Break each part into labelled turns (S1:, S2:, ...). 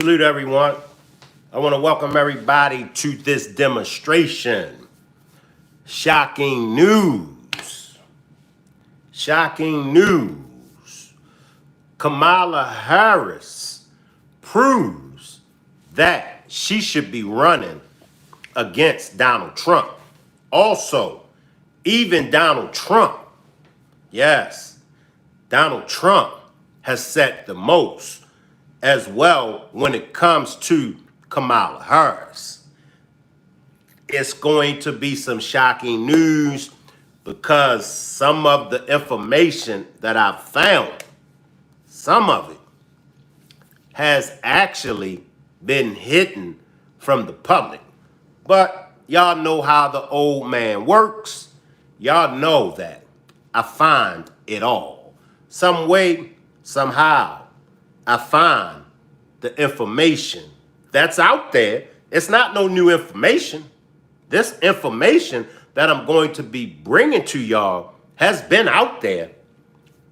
S1: Salute everyone. I want to welcome everybody to this demonstration. Shocking news. Shocking news. Kamala Harris proves that she should be running against Donald Trump. Also, even Donald Trump, yes, Donald Trump has set the most as well when it comes to Kamala Harris. It's going to be some shocking news because some of the information that I've found, some of it has actually been hidden from the public. But y'all know how the old man works. Y'all know that I find it all. Some way, somehow, I find the information that's out there. It's not no new information. This information that I'm going to be bringing to y'all has been out there,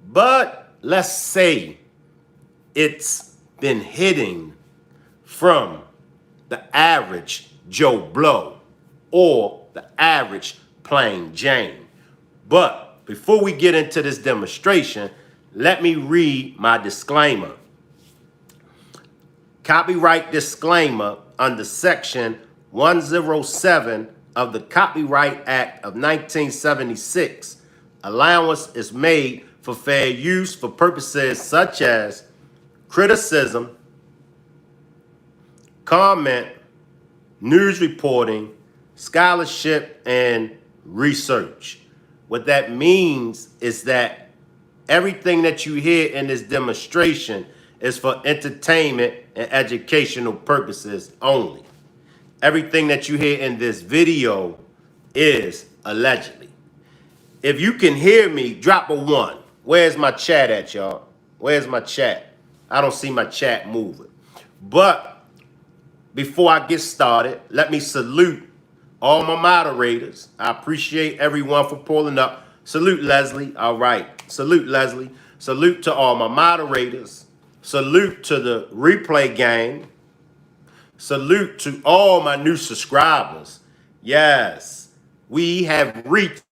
S1: but let's say it's been hidden from the average Joe Blow or the average plain Jane. But before we get into this demonstration, let me read my disclaimer. Copyright disclaimer under Section 107 of the Copyright Act of 1976. Allowance is made for fair use for purposes such as criticism, comment, news reporting, scholarship, and research. What that means is that everything that you hear in this demonstration is for entertainment and educational purposes only. Everything that you hear in this video is allegedly. If you can hear me, drop a 1. Where's my chat at, y'all? Where's my chat? I don't see my chat moving. But before I get started, let me salute all my moderators. I appreciate everyone for pulling up. Salute Leslie. All right. Salute Leslie. Salute to all my moderators. Salute to the replay gang. Salute to all my new subscribers. Yes, we have reached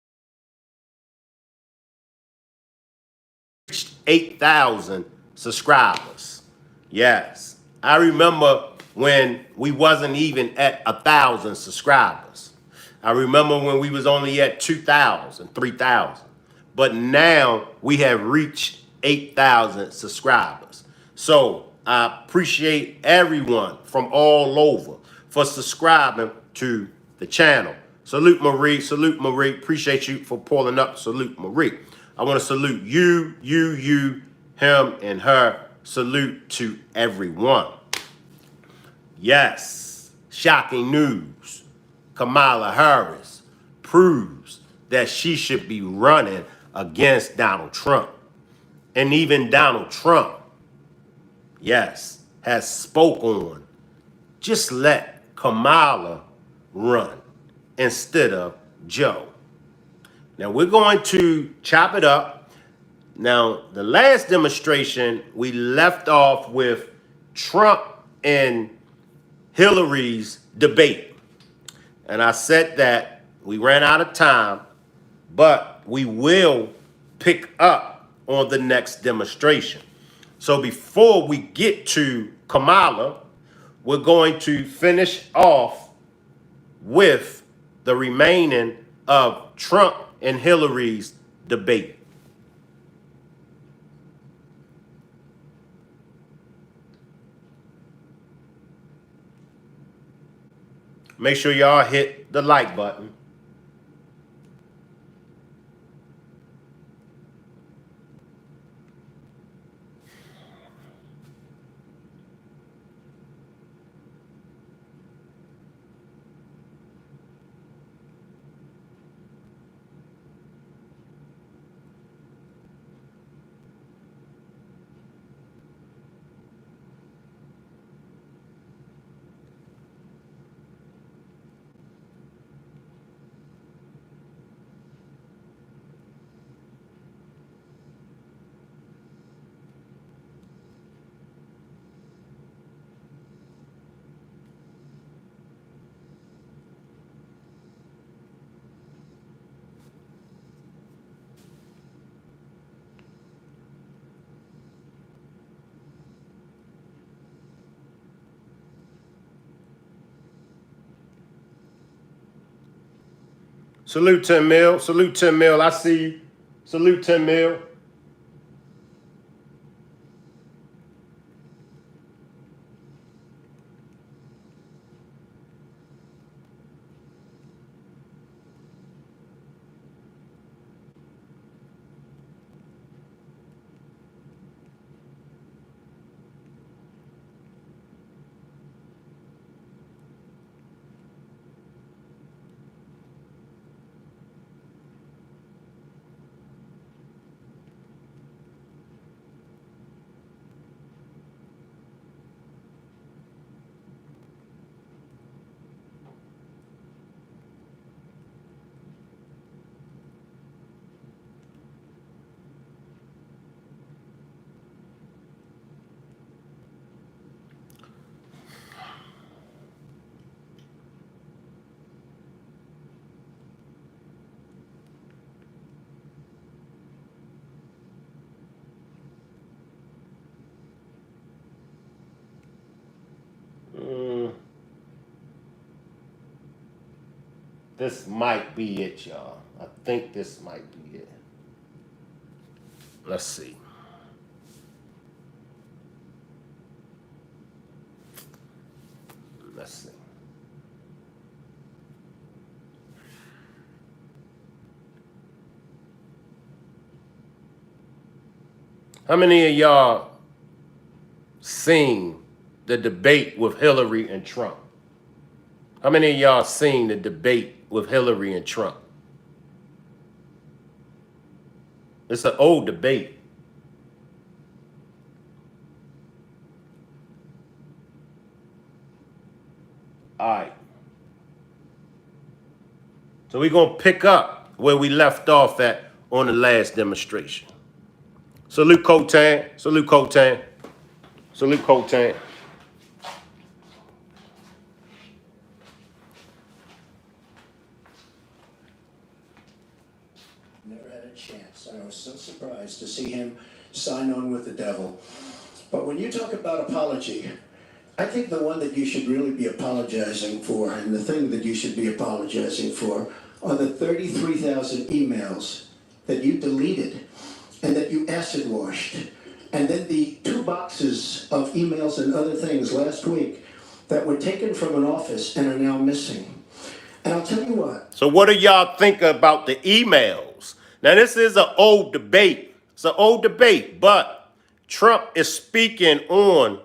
S1: 8,000 subscribers. Yes, I remember when we wasn't even at 1,000 subscribers. I remember when we was only at 2,000, 3,000. But now we have reached 8,000 subscribers. So I appreciate everyone from all over for subscribing to the channel. Salute Marie, appreciate you for pulling up. Salute Marie. I want to salute you, him, and her. Salute to everyone. Yes, shocking news. Kamala Harris proves that she should be running against Donald Trump. And even Donald Trump, yes, has spoke on, just let Kamala run instead of Joe. Now we're going to chop it up. Now, the last demonstration, we left off with Trump and Hillary's debate. And I said that we ran out of time, but we will pick up on the next demonstration. So before we get to Kamala, we're going to finish off with the remaining of Trump and Hillary's debate. Make sure y'all hit the like button. Salute 10 mil. Salute 10 mil. I see you. Salute 10 mil. This might be it, y'all. I think this might be it. Let's see. Let's see. How many of y'all seen the debate with Hillary and Trump? How many of y'all seen the debate with Hillary and Trump? It's an old debate. All right. So we're going to pick up where we left off at on the last demonstration. Salute Cotan. Salute Cotan. Salute Cotan.
S2: Never had a chance. I was so surprised to see him sign on with the devil. But when you talk about apology, I think the one that you should really be apologizing for, and the thing that you should be apologizing for, are the 33,000 emails that you deleted and that you acid washed. And then the 2 boxes of emails and other things last week that were taken from an office and are now missing. And I'll tell you what.
S1: So what do y'all think about the emails? Now, this is an old debate. It's an old debate, but Trump is speaking on,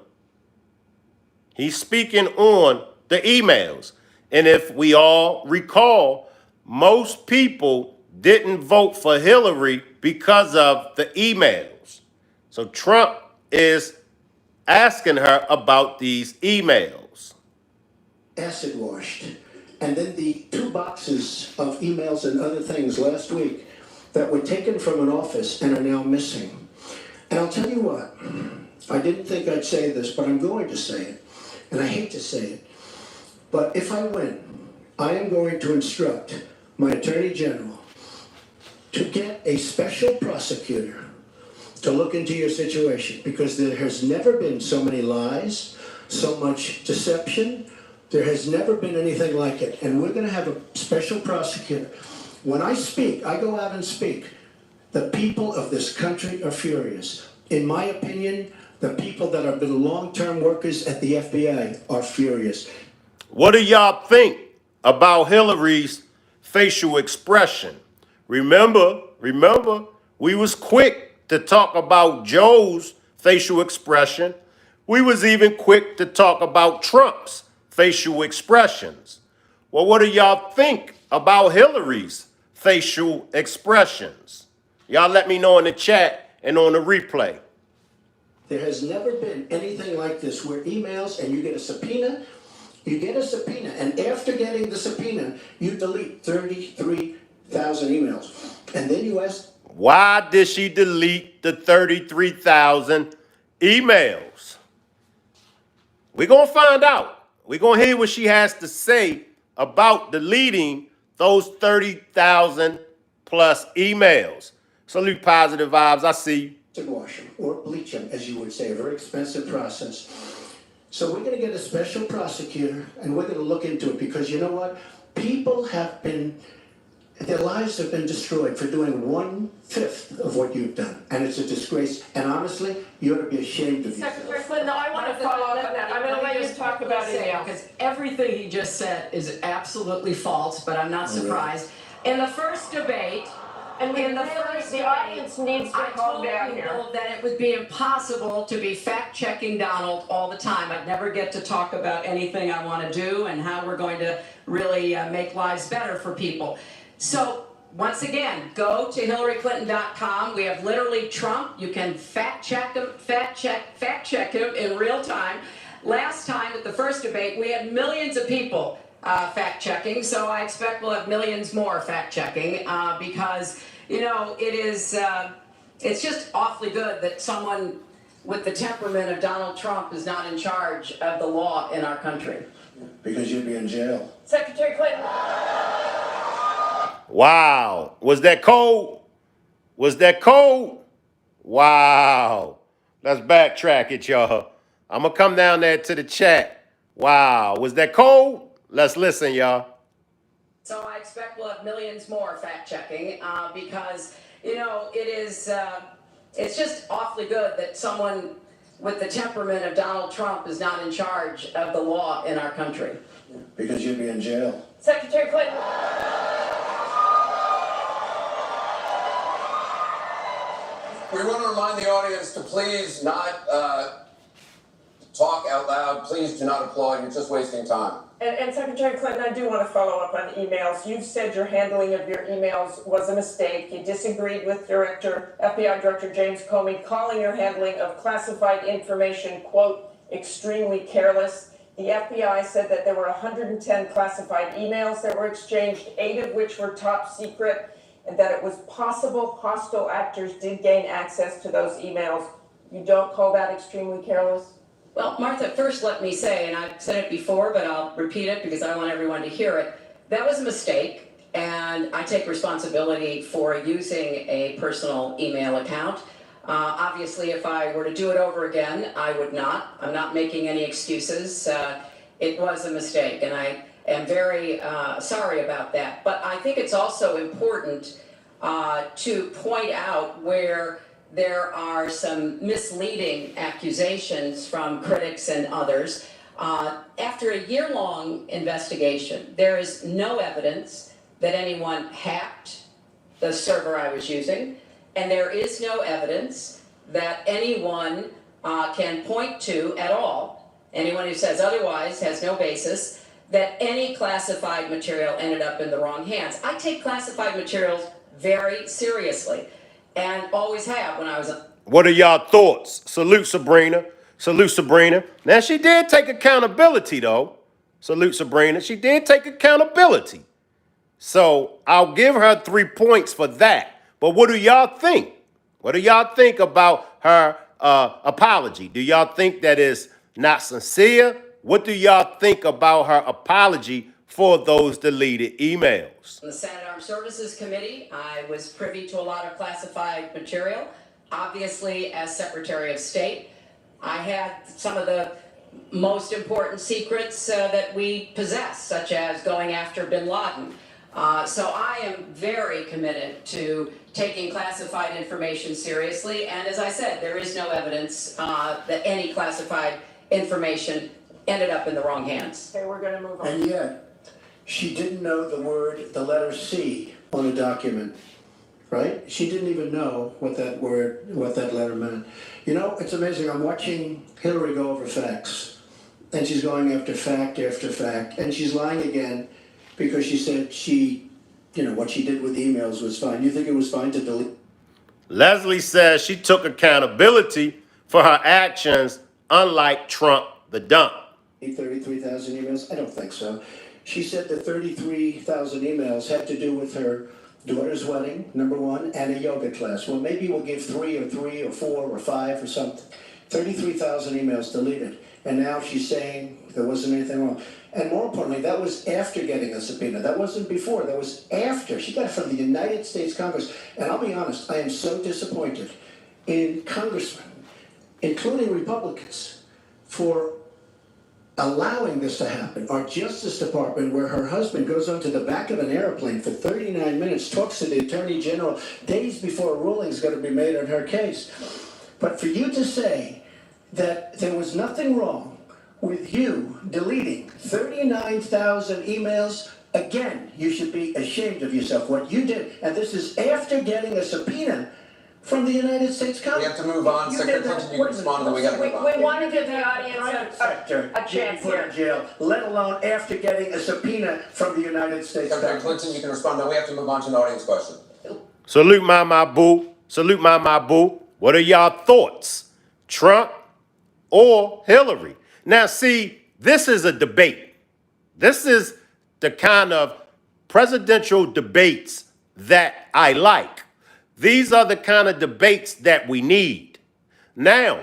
S1: he's speaking on the emails. And if we all recall, most people didn't vote for Hillary because of the emails. So Trump is asking her about these emails.
S2: Acid washed. And then the 2 boxes of emails and other things last week that were taken from an office and are now missing. And I'll tell you what, I didn't think I'd say this, but I'm going to say it. And I hate to say it. But if I win, I am going to instruct my Attorney General to get a special prosecutor to look into your situation, because there has never been so many lies, so much deception. There has never been anything like it. And we're going to have a special prosecutor. When I speak, I go out and speak. The people of this country are furious. In my opinion, the people that have been long-term workers at the FBI are furious.
S1: What do y'all think about Hillary's facial expression? Remember, we was quick to talk about Joe's facial expression. We was even quick to talk about Trump's facial expressions. Well, what do y'all think about Hillary's facial expressions? Y'all let me know in the chat and on the replay.
S2: There has never been anything like this, where emails and you get a subpoena, and after getting the subpoena, you delete 33,000 emails. And then you ask,
S1: why did she delete the 33,000 emails? We're going to find out. We're going to hear what she has to say about deleting those 30,000 plus emails. Salute Positive Vibes. I see you.
S2: to wash them or bleach them, as you would say, a very expensive process. So we're going to get a special prosecutor and we're going to look into it, because you know what? People have been Their lives have been destroyed for doing 1/5 of what you've done. And it's a disgrace. And honestly, you ought to be ashamed of yourself.
S3: Secretary Clinton, I want to follow up on that. I'm going to let you talk about emails.
S4: Because everything he just said is absolutely false, but I'm not surprised. In the first debate,
S3: And the audience needs to calm down here.
S4: I told people that it would be impossible to be fact-checking Donald all the time. I'd never get to talk about anything I want to do and how we're going to really make lives better for people. So, once again, go to HillaryClinton.com. We have literally Trump. You can fact check him in real time. Last time at the first debate, we had millions of people fact-checking, so I expect we'll have millions more fact-checking because, you know, it's just awfully good that someone with the temperament of Donald Trump is not in charge of the law in our country.
S2: Because you'd be in jail.
S3: Secretary Clinton.
S1: Wow. Was that cold? Was that cold? Wow. Let's backtrack it, y'all. I'm going to come down there to the chat. Wow. Was that cold? Let's listen, y'all.
S4: So I expect we'll have millions more fact-checking because, you know, it's just awfully good that someone with the temperament of Donald Trump is not in charge of the law in our country.
S2: Because you'd be in jail.
S3: Secretary Clinton.
S5: We want to remind the audience to please not talk out loud. Please do not applaud. You're just wasting time.
S3: And Secretary Clinton, I do want to follow up on emails. You've said your handling of your emails was a mistake. You disagreed with FBI Director James Comey, calling your handling of classified information, quote, extremely careless. The FBI said that there were 110 classified emails that were exchanged, 8 of which were top secret, and that it was possible hostile actors did gain access to those emails. You don't call that extremely careless?
S4: Well, Martha, first let me say, and I've said it before, but I'll repeat it because I want everyone to hear it. That was a mistake, and I take responsibility for using a personal email account. Obviously, if I were to do it over again, I would not. I'm not making any excuses. It was a mistake, and I am very sorry about that. But I think it's also important to point out where there are some misleading accusations from critics and others. After a year-long investigation, there is no evidence that anyone hacked the server I was using, and there is no evidence that anyone can point to at all, anyone who says otherwise has no basis, that any classified material ended up in the wrong hands. I take classified materials very seriously. And always have when I was a...
S1: What are y'all thoughts? Salute, Sabrina. Salute, Sabrina. Now, she did take accountability, though. Salute, Sabrina. She did take accountability. So I'll give her 3 points for that. But what do y'all think? What do y'all think about her apology? Do y'all think that is not sincere? What do y'all think about her apology for those deleted emails?
S4: In the Senate Armed Services Committee, I was privy to a lot of classified material. Obviously, as Secretary of State, I had some of the most important secrets that we possess, such as going after bin Laden. So I am very committed to taking classified information seriously. And as I said, there is no evidence that any classified information ended up in the wrong hands.
S3: Okay, we're going to move on.
S2: And yet, she didn't know the letter C on a document, right? She didn't even know what that letter meant. You know, it's amazing. I'm watching Hillary go over facts, and she's going after fact after fact, and she's lying again because she said what she did with the emails was fine. You think it was fine to delete?
S1: Leslie says she took accountability for her actions, unlike Trump the dump.
S2: 33,000 emails? I don't think so. She said the 33,000 emails had to do with her daughter's wedding, number one, and a yoga class. Well, maybe we'll give 3 or 4 or 5 or something. 33,000 emails deleted. And now she's saying there wasn't anything wrong. And more importantly, that was after getting a subpoena. That wasn't before. That was after. She got it from the United States Congress. And I'll be honest, I am so disappointed in congressmen, including Republicans, for allowing this to happen. Our Justice Department, where her husband goes onto the back of an airplane for 39 minutes, talks to the Attorney General days before a ruling is going to be made on her case. But for you to say that there was nothing wrong with you deleting 39,000 emails, again, you should be ashamed of yourself. What you did, and this is after getting a subpoena from the United States Congress.
S5: We have to move on. Secretary Clinton, you can respond, and then we got to move on.
S3: We want to give the audience a chance
S2: Put in
S3: here.
S2: jail, let alone after getting a subpoena from the United States
S5: Secretary
S2: Congress.
S5: Clinton, you can respond. Then we have to move on to an audience question.
S1: Salute my boo. Salute my boo. What are y'all thoughts? Trump or Hillary? Now, see, this is a debate. This is the kind of presidential debates that I like. These are the kind of debates that we need. Now,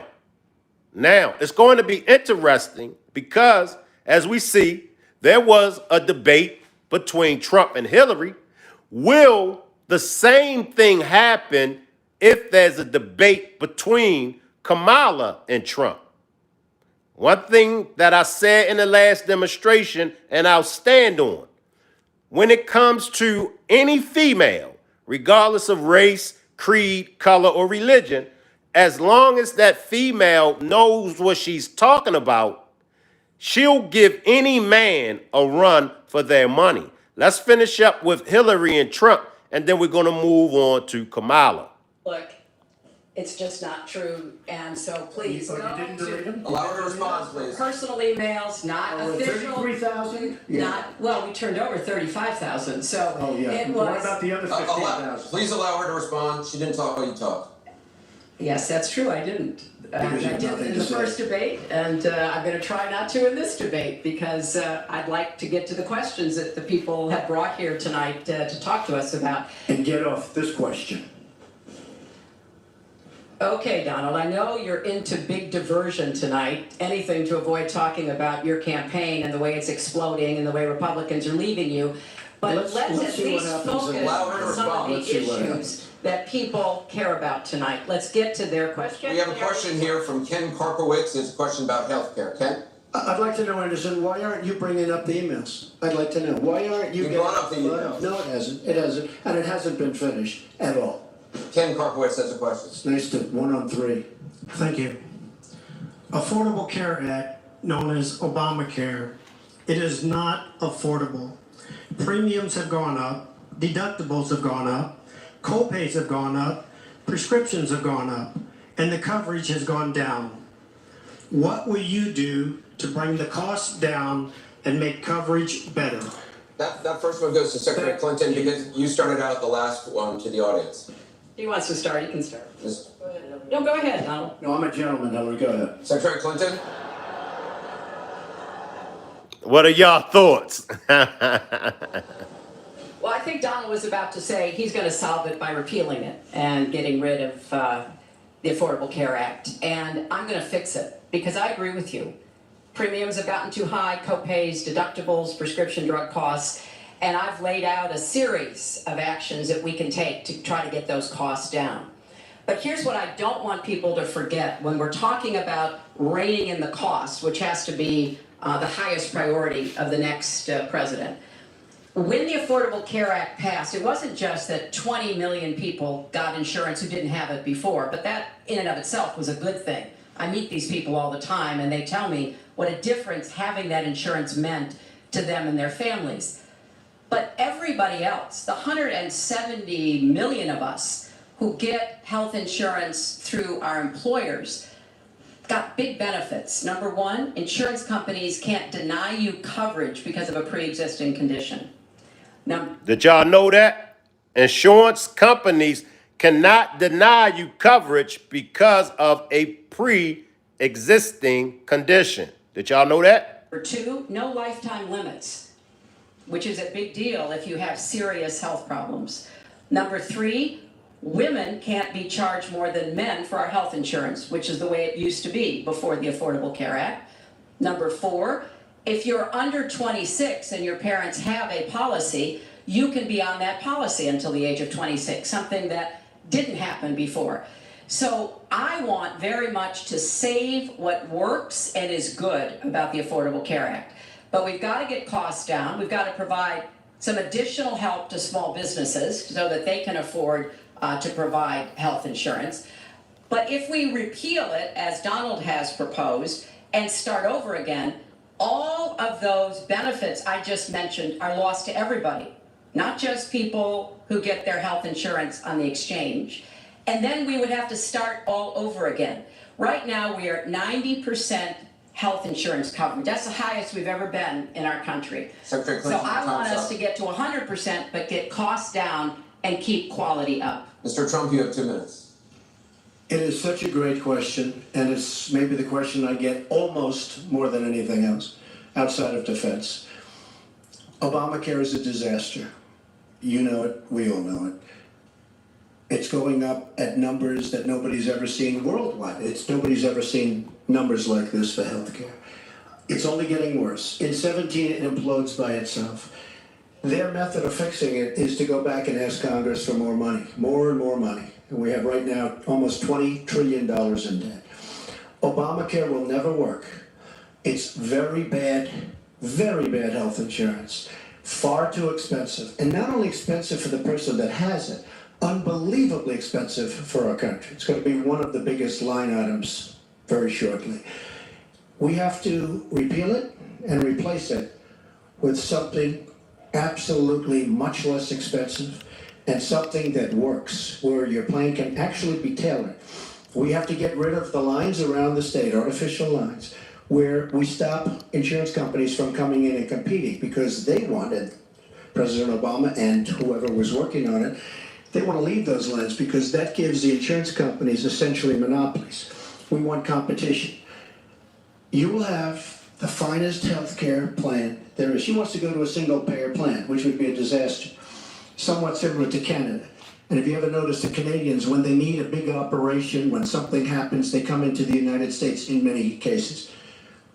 S1: it's going to be interesting because, as we see, there was a debate between Trump and Hillary. Will the same thing happen if there's a debate between Kamala and Trump? One thing that I said in the last demonstration, and I'll stand on, when it comes to any female, regardless of race, creed, color, or religion, as long as that female knows what she's talking about, she'll give any man a run for their money. Let's finish up with Hillary and Trump, and then we're going to move on to Kamala.
S4: Look, it's just not true, and so please,
S2: You didn't delete them?
S5: Allow her to respond, please.
S4: personal emails, not official.
S2: 33,000?
S4: Well, we turned over 35,000, so
S2: Oh, yeah.
S4: it
S2: What
S4: was.
S2: about the other 15,000?
S5: Please allow her to respond. She didn't talk while you talked.
S4: Yes, that's true, I didn't.
S2: Because you
S4: I
S2: have
S4: did
S2: nothing
S4: in
S2: to
S4: the
S2: say.
S4: first debate, and I'm going to try not to in this debate, because I'd like to get to the questions that the people have brought here tonight to talk to us about.
S2: And get off this question.
S4: Okay, Donald, I know you're into big diversion tonight, anything to avoid talking about your campaign and the way it's exploding and the way Republicans are leaving you. But
S2: Let's
S4: let's at
S2: see what
S4: least
S2: happens.
S4: focus
S5: Allow her to
S4: on some of
S5: respond.
S4: the
S2: Let's see what
S4: issues
S2: happens.
S4: that people care about tonight. Let's get to their questions.
S5: We have a question here from Ken Karpowitz. It's a question about health care. Ken?
S2: I'd like to know, Anderson, why aren't you bringing up the emails? I'd like to know. Why aren't you
S5: You
S2: getting...
S5: brought up the emails.
S2: No, it hasn't. It hasn't. And it hasn't been finished at all.
S5: Ken Karpowitz has a question.
S2: It's nice to 1-on-3.
S6: Thank you. Affordable Care Act, known as Obamacare, it is not affordable. Premiums have gone up, deductibles have gone up, co-pays have gone up, prescriptions have gone up, and the coverage has gone down. What will you do to bring the costs down and make coverage better?
S5: That first one goes to Secretary Clinton because you started out the last one to the audience.
S4: He wants to start, he can start.
S5: This-
S4: No, go ahead, Donald.
S2: No, I'm a gentleman, Hillary. Go ahead.
S5: Secretary Clinton?
S1: What are y'all thoughts?
S4: Well, I think Donald was about to say he's going to solve it by repealing it and getting rid of the Affordable Care Act. And I'm going to fix it because I agree with you. Premiums have gotten too high, co-pays, deductibles, prescription drug costs. And I've laid out a series of actions that we can take to try to get those costs down. But here's what I don't want people to forget when we're talking about reining in the cost, which has to be the highest priority of the next president. When the Affordable Care Act passed, it wasn't just that 20 million people got insurance who didn't have it before, but that in and of itself was a good thing. I meet these people all the time and they tell me what a difference having that insurance meant to them and their families. But everybody else, the 170 million of us who get health insurance through our employers, got big benefits. Number one, insurance companies can't deny you coverage because of a pre-existing condition.
S1: Did y'all know that? Insurance companies cannot deny you coverage because of a pre-existing condition. Did y'all know that?
S4: Number two, no lifetime limits, which is a big deal if you have serious health problems. Number three, women can't be charged more than men for our health insurance, which is the way it used to be before the Affordable Care Act. Number four, if you're under 26 and your parents have a policy, you can be on that policy until the age of 26, something that didn't happen before. So I want very much to save what works and is good about the Affordable Care Act. But we've got to get costs down. We've got to provide some additional help to small businesses so that they can afford to provide health insurance. But if we repeal it, as Donald has proposed, and start over again, all of those benefits I just mentioned are lost to everybody, not just people who get their health insurance on the exchange. And then we would have to start all over again. Right now, we are at 90% health insurance coverage. That's the highest we've ever been in our country.
S5: Secretary
S4: So
S5: Clinton,
S4: I want
S5: time's
S4: us
S5: up.
S4: to get to 100%, but get costs down and keep quality up.
S5: Mr. Trump, you have 2 minutes.
S2: It is such a great question, and it's maybe the question I get almost more than anything else outside of defense. Obamacare is a disaster. You know it, we all know it. It's going up at numbers that nobody's ever seen worldwide. Nobody's ever seen numbers like this for healthcare. It's only getting worse. In 17, it implodes by itself. Their method of fixing it is to go back and ask Congress for more money, more and more money. And we have right now almost $20 trillion in debt. Obamacare will never work. It's very bad health insurance. Far too expensive. And not only expensive for the person that has it, unbelievably expensive for our country. It's going to be one of the biggest line items very shortly. We have to repeal it and replace it with something absolutely much less expensive and something that works, where your plan can actually be tailored. We have to get rid of the lines around the state, artificial lines, where we stop insurance companies from coming in and competing because they wanted, President Obama and whoever was working on it, they want to leave those lines because that gives the insurance companies essentially monopolies. We want competition. You will have the finest health care plan there is. She wants to go to a single payer plan, which would be a disaster, somewhat similar to Canada. And if you ever notice, the Canadians, when they need a big operation, when something happens, they come into the United States in many cases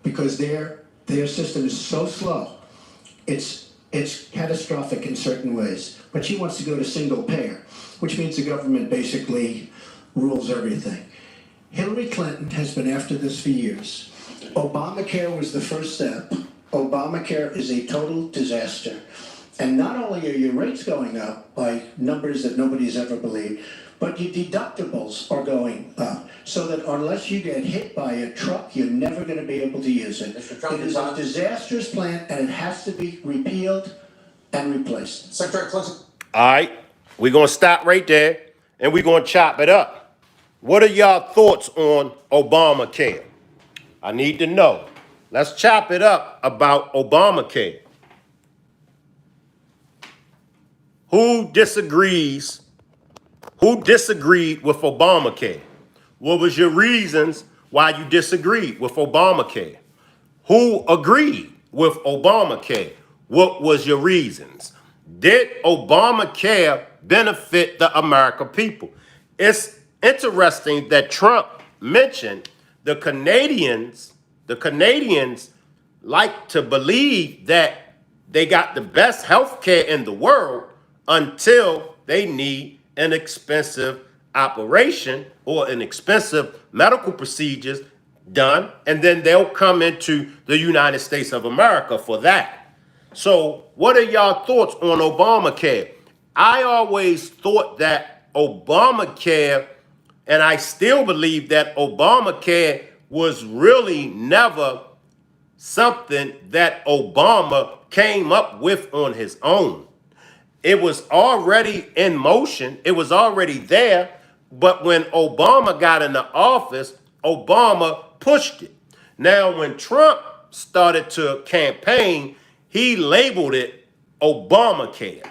S2: because their system is so slow. It's catastrophic in certain ways. But she wants to go to single payer, which means the government basically rules everything. Hillary Clinton has been after this for years. Obamacare was the first step. Obamacare is a total disaster. And not only are your rates going up by numbers that nobody's ever believed, but your deductibles are going up. So that unless you get hit by a truck, you're never going to be able to use it.
S5: Mr. Trump,
S2: It is a disastrous plan, and it has to be repealed and replaced.
S5: Secretary Clinton.
S1: All right, we're going to stop right there, and we're going to chop it up. What are y'all thoughts on Obamacare? I need to know. Let's chop it up about Obamacare. Who disagrees? Who disagreed with Obamacare? What was your reasons why you disagreed with Obamacare? Who agreed with Obamacare? What was your reasons? Did Obamacare benefit the American people? It's interesting that Trump mentioned the Canadians like to believe that they got the best health care in the world until they need an expensive operation or an expensive medical procedures done, and then they'll come into the United States of America for that. So what are y'all thoughts on Obamacare? I always thought that Obamacare, and I still believe that Obamacare was really never something that Obama came up with on his own. It was already in motion. It was already there. But when Obama got into office, Obama pushed it. Now, when Trump started to campaign, he labeled it Obamacare.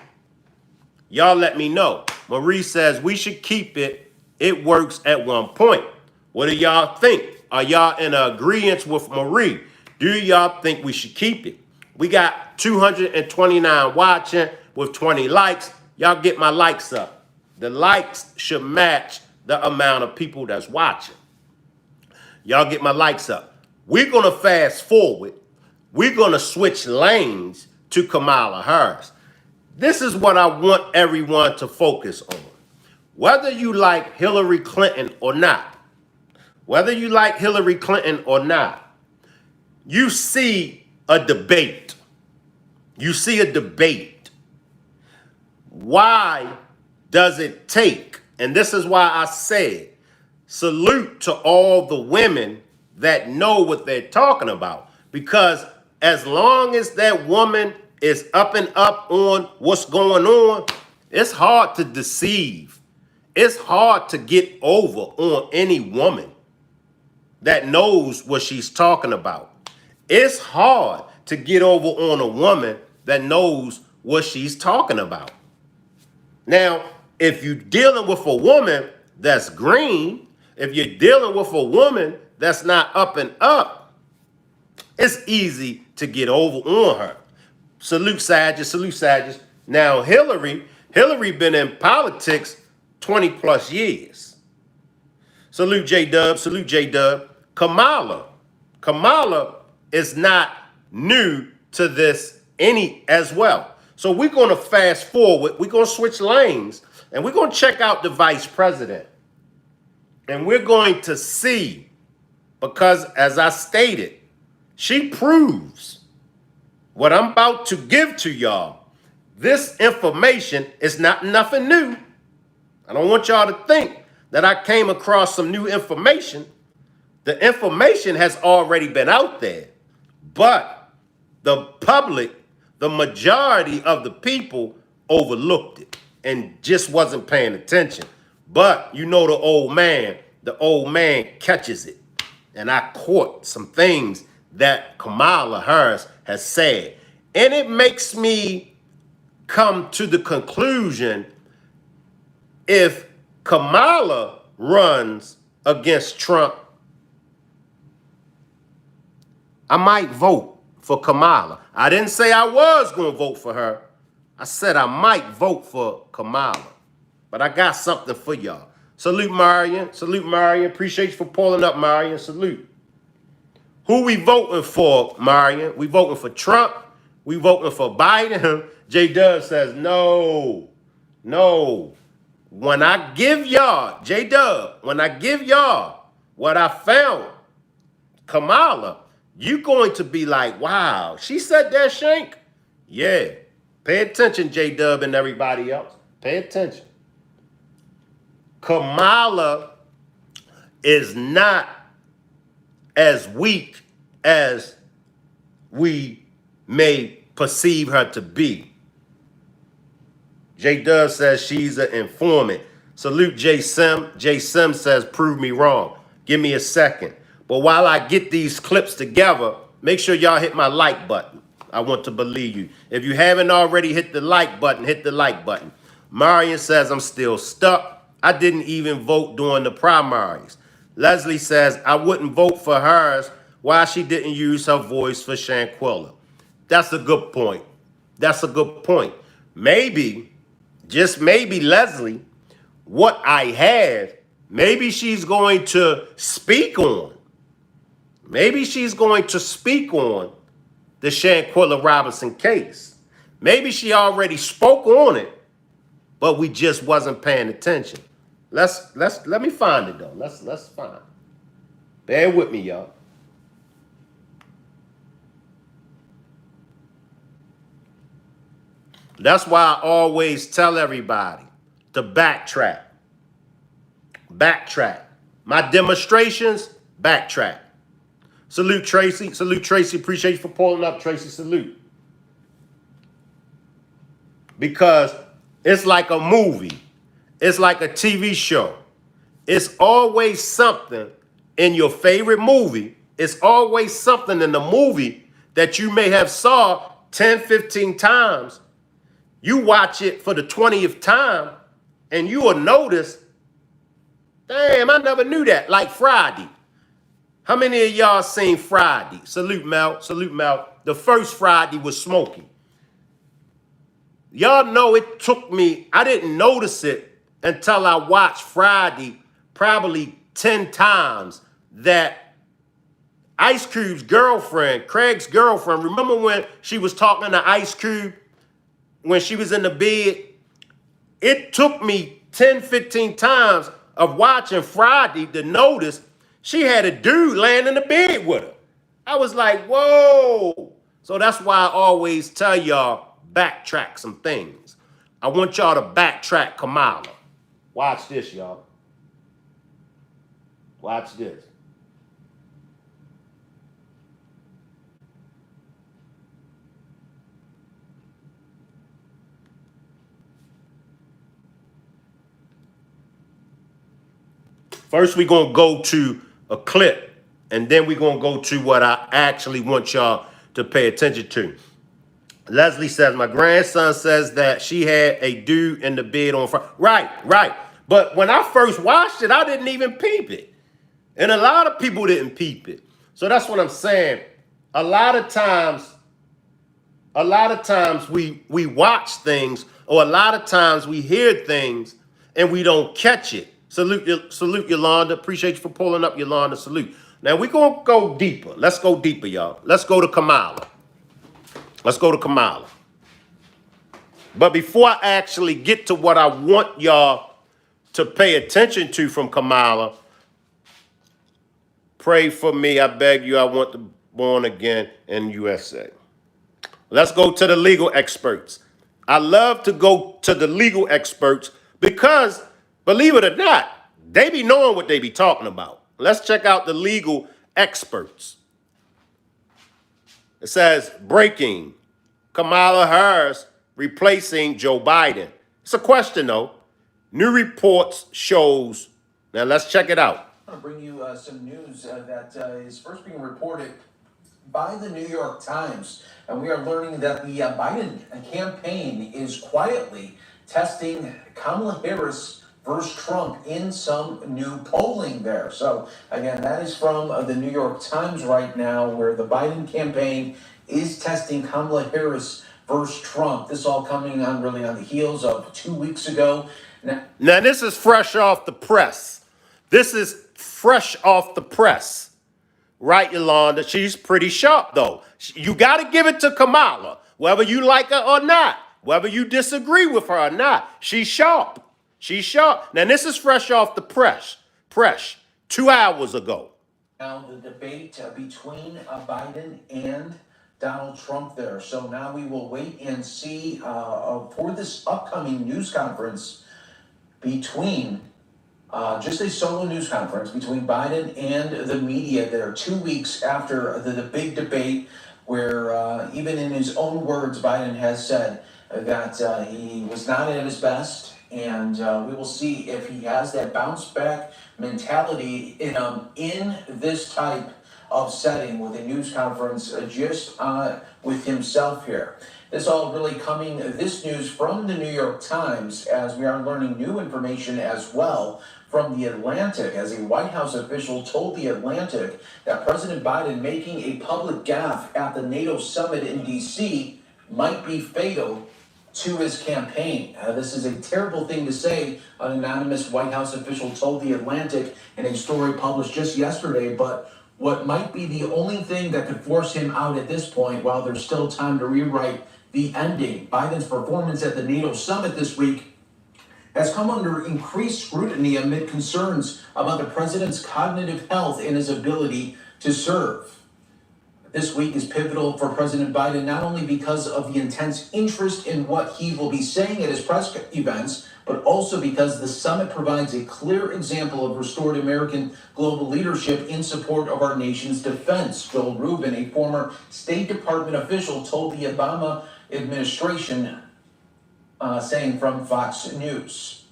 S1: Y'all let me know. Marie says we should keep it. It works at one point. What do y'all think? Are y'all in agreement with Marie? Do y'all think we should keep it? We got 229 watching with 20 likes. Y'all get my likes up. The likes should match the amount of people that's watching. Y'all get my likes up. We're going to fast forward. We're going to switch lanes to Kamala Harris. This is what I want everyone to focus on. whether you like Hillary Clinton or not, whether you like Hillary Clinton or not, you see a debate. You see a debate. Why does it take, and this is why I said, salute to all the women that know what they're talking about. Because as long as that woman is up and up on what's going on, it's hard to deceive. It's hard to get over on any woman that knows what she's talking about. It's hard to get over on a woman that knows what she's talking about. Now, if you're dealing with a woman that's green, if you're dealing with a woman that's not up and up, it's easy to get over on her. Salute Sagittarius, salute Sagittarius. Now, Hillary been in politics 20 plus years. Salute J-Dub, salute J-Dub. Kamala is not new to this any as well. So we're going to fast forward. We're going to switch lanes, and we're going to check out the vice president. And we're going to see, because as I stated, she proves what I'm about to give to y'all. This information is not nothing new. I don't want y'all to think that I came across some new information. The information has already been out there, but the public, the majority of the people overlooked it and just wasn't paying attention. But you know the old man catches it. And I caught some things that Kamala Harris has said. And it makes me come to the conclusion, if Kamala runs against Trump, I might vote for Kamala. I didn't say I was going to vote for her. I said I might vote for Kamala. But I got something for y'all. Salute Marion. Salute Marion. Appreciate you for pulling up, Marion. Salute. Who we voting for, Marion? We voting for Trump? We voting for Biden? J-Dub says no. No. When I give y'all, J-Dub, when I give y'all what I found, Kamala, you're going to be like, wow, she said that, Shank? Yeah. Pay attention, J-Dub and everybody else. Pay attention. Kamala is not as weak as we may perceive her to be. J-Dub says she's an informant. Salute J-Sim. J-Sim says, prove me wrong. Give me a second. But while I get these clips together, make sure y'all hit my like button. I want to believe you. If you haven't already hit the like button, hit the like button. Marion says, I'm still stuck. I didn't even vote during the primaries. Leslie says, I wouldn't vote for hers. Why she didn't use her voice for Shanquilla. That's a good point. That's a good point. Maybe, just maybe, Leslie, what I have, maybe she's going to speak on. Maybe she's going to speak on the Shanquilla Robinson case. Maybe she already spoke on it, but we just wasn't paying attention. Let me find it though. Let's find it. Bear with me, y'all. That's why I always tell everybody to backtrack. Backtrack. My demonstrations, backtrack. Salute Tracy. Salute Tracy. Appreciate you for pulling up, Tracy. Salute. Because it's like a movie. It's like a TV show. It's always something in your favorite movie. It's always something in the movie that you may have saw 10, 15 times. You watch it for the 20th time and you will notice, damn, I never knew that. Like Friday. How many of y'all seen Friday? Salute Mel. Salute Mel. The first Friday was Smokey. Y'all know it took me, I didn't notice it until I watched Friday probably 10 times, that Ice Cube's girlfriend, Craig's girlfriend, remember when she was talking to Ice Cube when she was in the bed? It took me 10, 15 times of watching Friday to notice she had a dude laying in the bed with her. I was like, whoa. So that's why I always tell y'all, backtrack some things. I want y'all to backtrack Kamala. Watch this, y'all. Watch this. First, we're going to go to a clip, and then we're going to go to what I actually want y'all to pay attention to. Leslie says, my grandson says that she had a dude in the bed on Friday. Right. But when I first watched it, I didn't even peep it. And a lot of people didn't peep it. So that's what I'm saying. A lot of times we watch things, or a lot of times we hear things and we don't catch it. Salute Yolanda. Appreciate you for pulling up, Yolanda. Salute. Now we're going to go deeper. Let's go deeper, y'all. Let's go to Kamala. But before I actually get to what I want y'all to pay attention to from Kamala, pray for me. I beg you. I want to born again in USA. Let's go to the legal experts. I love to go to the legal experts because, believe it or not, they be knowing what they be talking about. Let's check out the legal experts. It says, breaking, Kamala Harris replacing Joe Biden. It's a question, though. New reports shows. Now, let's check it out.
S7: I'm going to bring you some news that is first being reported by the New York Times. And we are learning that the Biden campaign is quietly testing Kamala Harris versus Trump in some new polling there. So, again, that is from the New York Times right now, where the Biden campaign is testing Kamala Harris versus Trump. This all coming on really on the heels of 2 weeks ago.
S1: Now, this is fresh off the press. Right, Yolanda? She's pretty sharp, though. You got to give it to Kamala, whether you like her or not, whether you disagree with her or not. She's sharp. Now, this is fresh off the press. 2 hours ago.
S7: Now the debate between Biden and Donald Trump there. So now we will wait and see for this upcoming news conference between just a solo news conference between Biden and the media there 2 weeks after the big debate, where even in his own words, Biden has said that he was not at his best. And we will see if he has that bounce back mentality in this type of setting with a news conference just with himself here. This all really coming, this news from the New York Times, as we are learning new information as well from The Atlantic, as a White House official told The Atlantic that President Biden making a public gaffe at the NATO summit in D.C. might be fatal to his campaign. This is a terrible thing to say, an anonymous White House official told The Atlantic in a story published just yesterday, but what might be the only thing that could force him out at this point, while there's still time to rewrite the ending. Biden's performance at the NATO summit this week has come under increased scrutiny amid concerns about the president's cognitive health and his ability to serve. This week is pivotal for President Biden, not only because of the intense interest in what he will be saying at his press events, but also because the summit provides a clear example of restored American global leadership in support of our nation's defense. Joel Rubin, a former State Department official, told the Obama administration, saying from Fox News.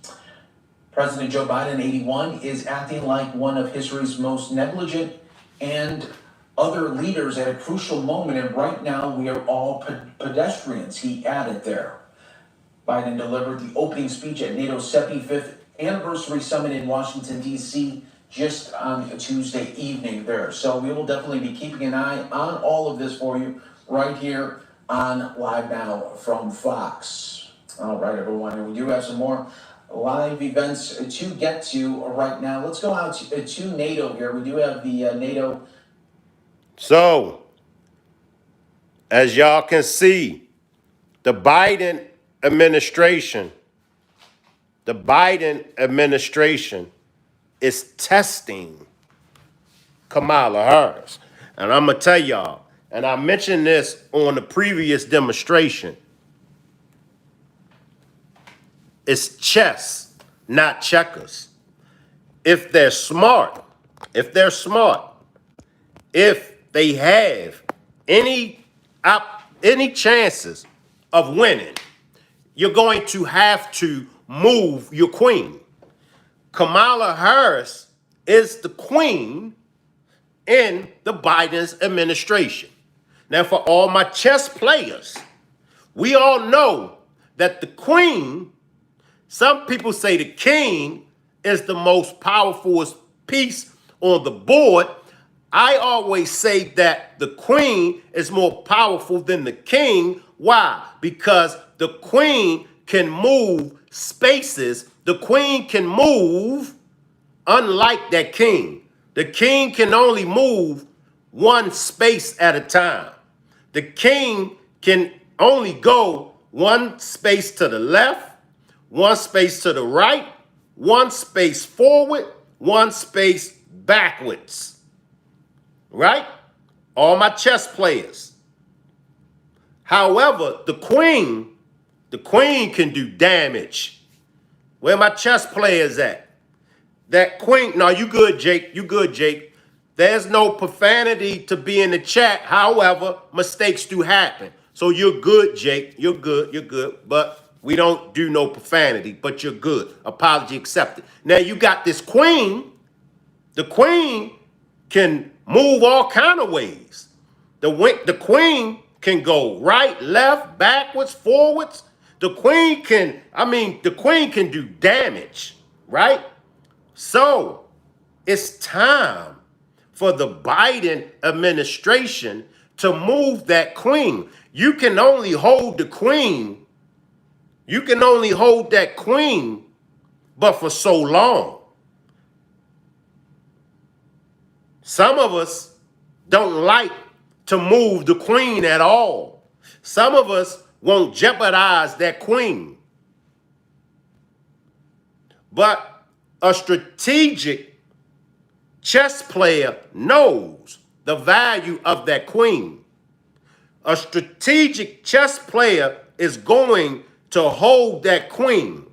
S7: President Joe Biden, 81, is acting like one of history's most negligent and other leaders at a crucial moment, and right now we are all pedestrians, he added there. Biden delivered the opening speech at NATO's 75th anniversary summit in Washington, D.C. just on Tuesday evening there. So we will definitely be keeping an eye on all of this for you right here on Live Now from Fox. All right, everyone, and we do have some more live events to get to right now. Let's go out to NATO here. We do have the NATO.
S1: So, as y'all can see, the Biden administration the Biden administration is testing Kamala Harris. And I'm going to tell y'all, and I mentioned this on the previous demonstration, it's chess, not checkers. If they're smart, if they have any chances of winning, you're going to have to move your queen. Kamala Harris is the queen in the Biden's administration. Now, for all my chess players, we all know that the queen, some people say the king is the most powerful piece on the board. I always say that the queen is more powerful than the king. Why? Because the queen can move spaces. The queen can move unlike that king. The king can only move one space at a time. The king can only go one space to the left, one space to the right, one space forward, one space backwards. Right? All my chess players. However, the queen can do damage. Where my chess players at? That queen, no, you good, Jake. You good, Jake. There's no profanity to be in the chat. However, mistakes do happen. So you're good, Jake. You're good. But we don't do no profanity, but you're good. Apology accepted. Now you got this queen. The queen can move all kind of ways. The queen can go right, left, backwards, forwards. The queen can do damage, right? So it's time for the Biden administration to move that queen. You can only hold the queen. You can only hold that queen, but for so long. Some of us don't like to move the queen at all. Some of us won't jeopardize that queen. But a strategic chess player knows the value of that queen. A strategic chess player is going to hold that queen.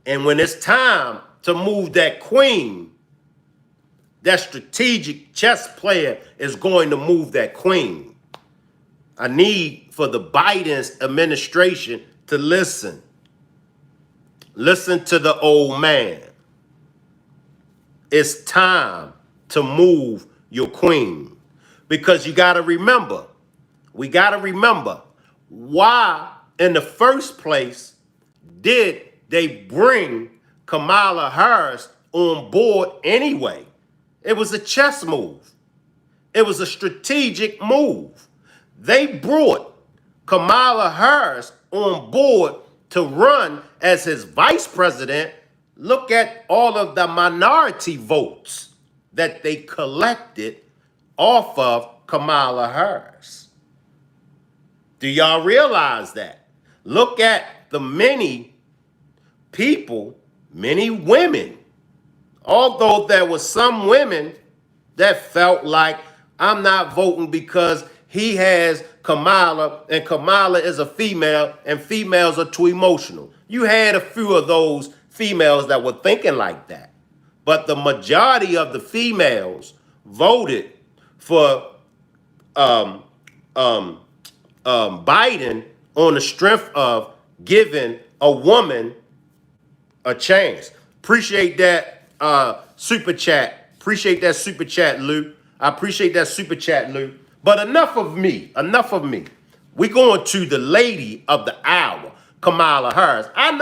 S1: And when it's time to move that queen, that strategic chess player is going to move that queen. I need for the Biden's administration to listen. Listen to the old man. It's time to move your queen. Because we got to remember, why in the first place did they bring Kamala Harris on board anyway? It was a chess move. It was a strategic move. They brought Kamala Harris on board to run as his vice president. Look at all of the minority votes that they collected off of Kamala Harris. Do y'all realize that? Look at the many people, many women. Although there were some women that felt like, I'm not voting because he has Kamala and Kamala is a female and females are too emotional. You had a few of those females that were thinking like that. But the majority of the females voted for Biden on the strength of giving a woman a chance. Appreciate that super chat. Appreciate that super chat, Lou. I appreciate that super chat, Lou. But enough of me. We're going to the lady of the hour, Kamala Harris. I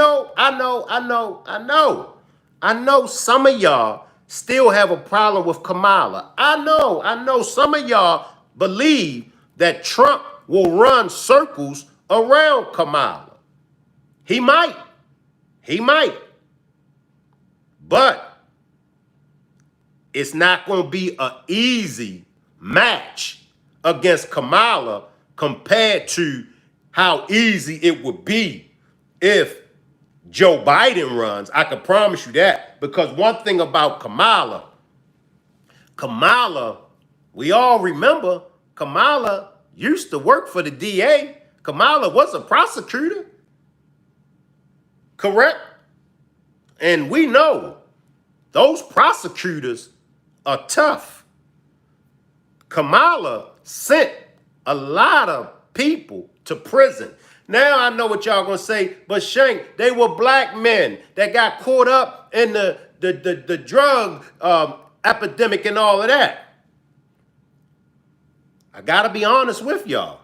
S1: know some of y'all still have a problem with Kamala. I know some of y'all believe that Trump will run circles around Kamala. He might. But it's not going to be an easy match against Kamala compared to how easy it would be if Joe Biden runs. I can promise you that. Because one thing about Kamala, we all remember Kamala used to work for the DA. Kamala was a prosecutor. Correct? And we know those prosecutors are tough. Kamala sent a lot of people to prison. Now I know what y'all gonna say, but Shank, they were black men that got caught up in the drug epidemic and all of that. I gotta be honest with y'all.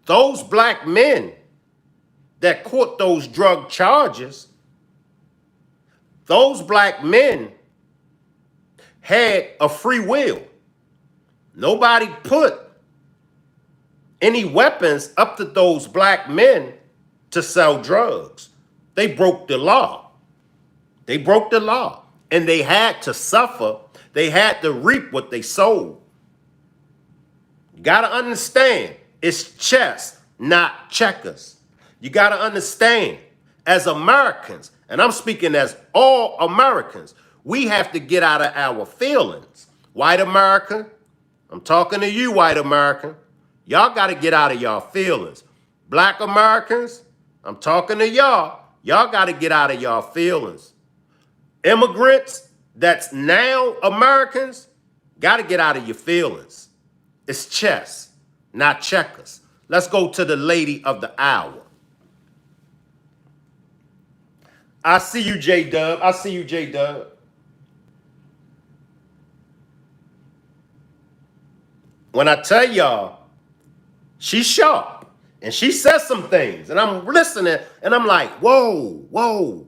S1: Those black men that caught those drug charges, those black men had a free will. Nobody put any weapons up to those black men to sell drugs. They broke the law. They broke the law. And they had to suffer. They had to reap what they sowed. You got to understand, it's chess, not checkers. You got to understand, as Americans, and I'm speaking as all Americans, we have to get out of our feelings. White American, I'm talking to you, white American. Y'all got to get out of y'all feelings. Black Americans, I'm talking to y'all. Y'all got to get out of y'all feelings. Immigrants that's now Americans, got to get out of your feelings. It's chess, not checkers. Let's go to the lady of the hour. I see you, J-Dub. I see you, J-Dub. When I tell y'all, she's sharp. And she says some things. And I'm listening. And I'm like, whoa, whoa.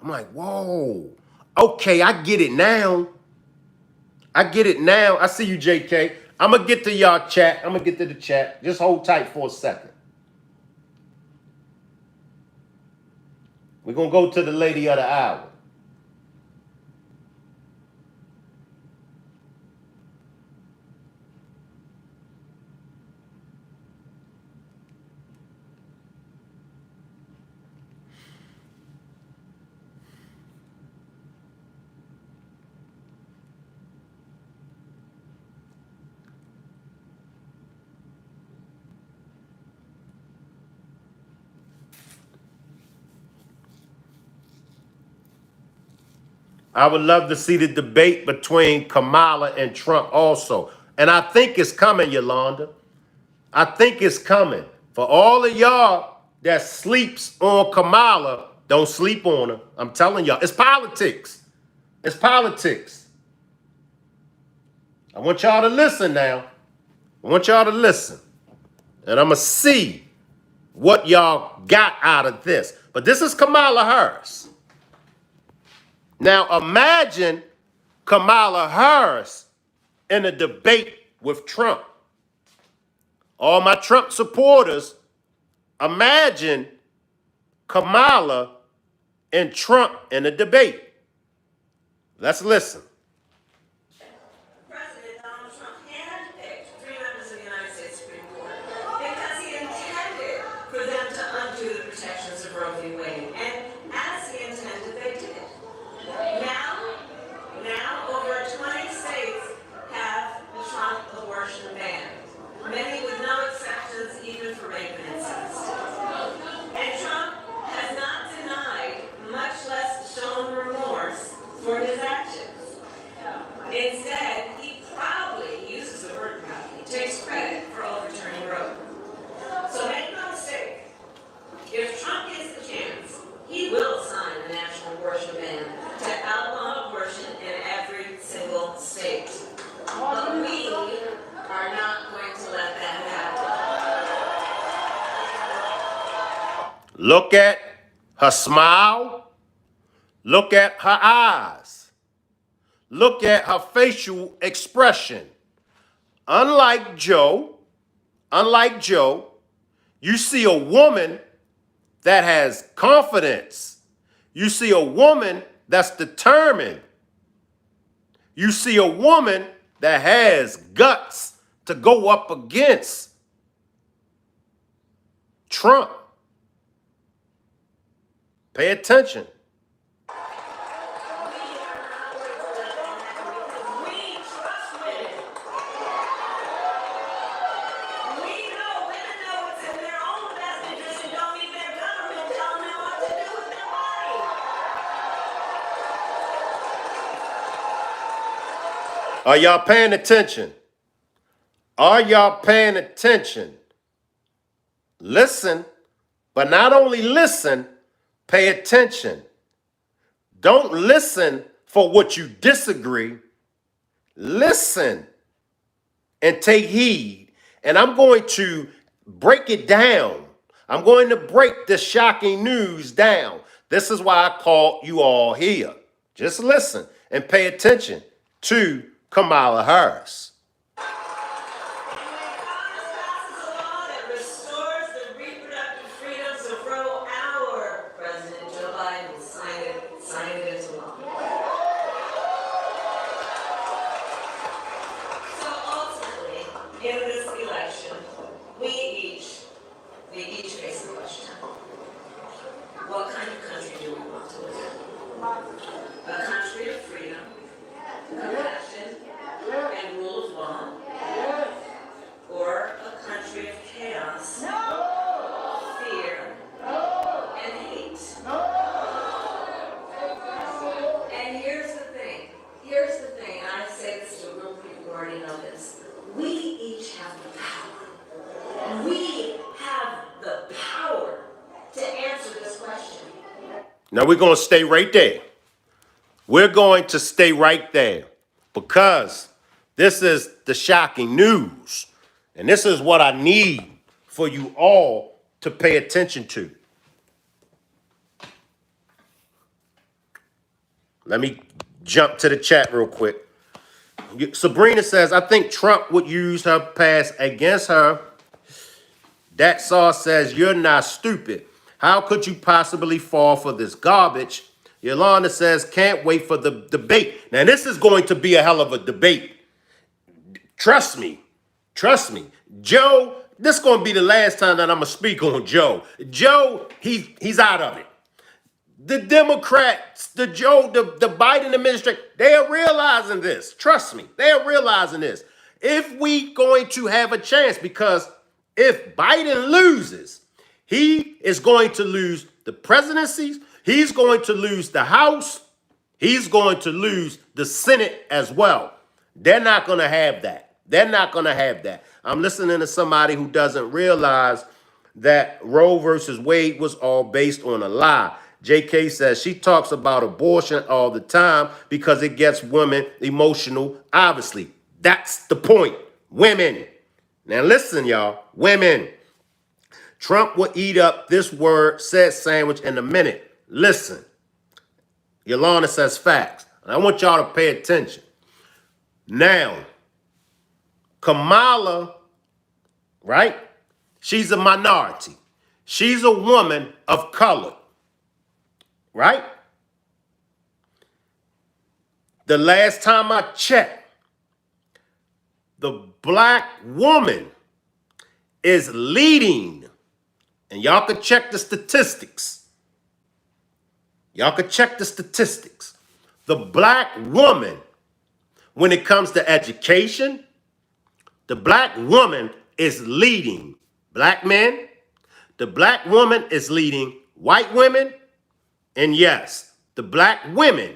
S1: I'm like, whoa. Okay, I get it now. I get it now. I see you, JK. I'm going to get to y'all chat. I'm going to get to the chat. Just hold tight for a second. We're going to go to the lady of the hour. I would love to see the debate between Kamala and Trump also. And I think it's coming, Yolanda. I think it's coming. For all of y'all that sleeps on Kamala, don't sleep on her. I'm telling y'all, it's politics. It's politics. I want y'all to listen now. I want y'all to listen. And I'm going to see what y'all got out of this. But this is Kamala Harris. Now imagine Kamala Harris in a debate with Trump. All my Trump supporters, imagine Kamala and Trump in a debate. Let's listen.
S8: President Donald Trump handpicked 3 members of the United States Supreme Court because he intended for them to undo the protections of Roe v. Wade. And as he intended, they did. Now over 20 states have the Trump abortion ban. Many with no exceptions, even for rape and incest. And Trump has not denied, much less shown remorse for his actions. Instead, he proudly uses the word proudly, takes credit for overturning Roe. So make no mistake, if Trump gets the chance, he will sign a national abortion ban to outlaw abortion in every single state. But we are not going to let that happen.
S1: Look at her smile. Look at her eyes. Look at her facial expression. Unlike Joe, you see a woman that has confidence. You see a woman that's determined. You see a woman that has guts to go up against Trump. Pay attention.
S8: We trust women. We know women know what's in their own best interest and don't need their government telling them what to do with their body.
S1: Are y'all paying attention? Are y'all paying attention? Listen, but not only listen, pay attention. Don't listen for what you disagree. Listen and take heed. And I'm going to break it down. I'm going to break the shocking news down. This is why I called you all here. Just listen and pay attention to Kamala Harris.
S8: Congress passes a law that restores the reproductive freedoms of Roe, our President Joe Biden signed it into law. So ultimately, in this election, we each face the question: what kind of country do we want to live in? A country of freedom, compassion, and rule of law, or a country of chaos, fear, and hate? And here's the thing, and I say this to a group of people who already know this: we each have the power. We have the power to answer this question.
S1: Now we're going to stay right there. We're going to stay right there because this is the shocking news. And this is what I need for you all to pay attention to. Let me jump to the chat real quick. Sabrina says, I think Trump would use her past against her. That sauce says, you're not stupid. How could you possibly fall for this garbage? Yolanda says, can't wait for the debate. Now, this is going to be a hell of a debate. Trust me. Trust me. Joe, this is going to be the last time that I'm going to speak on Joe. Joe, he's out of it. The Democrats, the Biden administration, they are realizing this. Trust me, they are realizing this. If we going to have a chance, because if Biden loses, he is going to lose the presidency, he's going to lose the House, he's going to lose the Senate as well. They're not going to have that. They're not going to have that. I'm listening to somebody who doesn't realize that Roe versus Wade was all based on a lie. JK says she talks about abortion all the time because it gets women emotional, obviously. That's the point. Women. Now listen, y'all. Women. Trump will eat up this word said sandwich in a minute. Listen. Yolanda says facts. And I want y'all to pay attention. Now, Kamala, right? She's a minority. She's a woman of color. Right? The last time I checked, the black woman is leading. And y'all can check the statistics. Y'all can check the statistics. The black woman, when it comes to education, the black woman is leading black men. The black woman is leading white women. And yes, the black women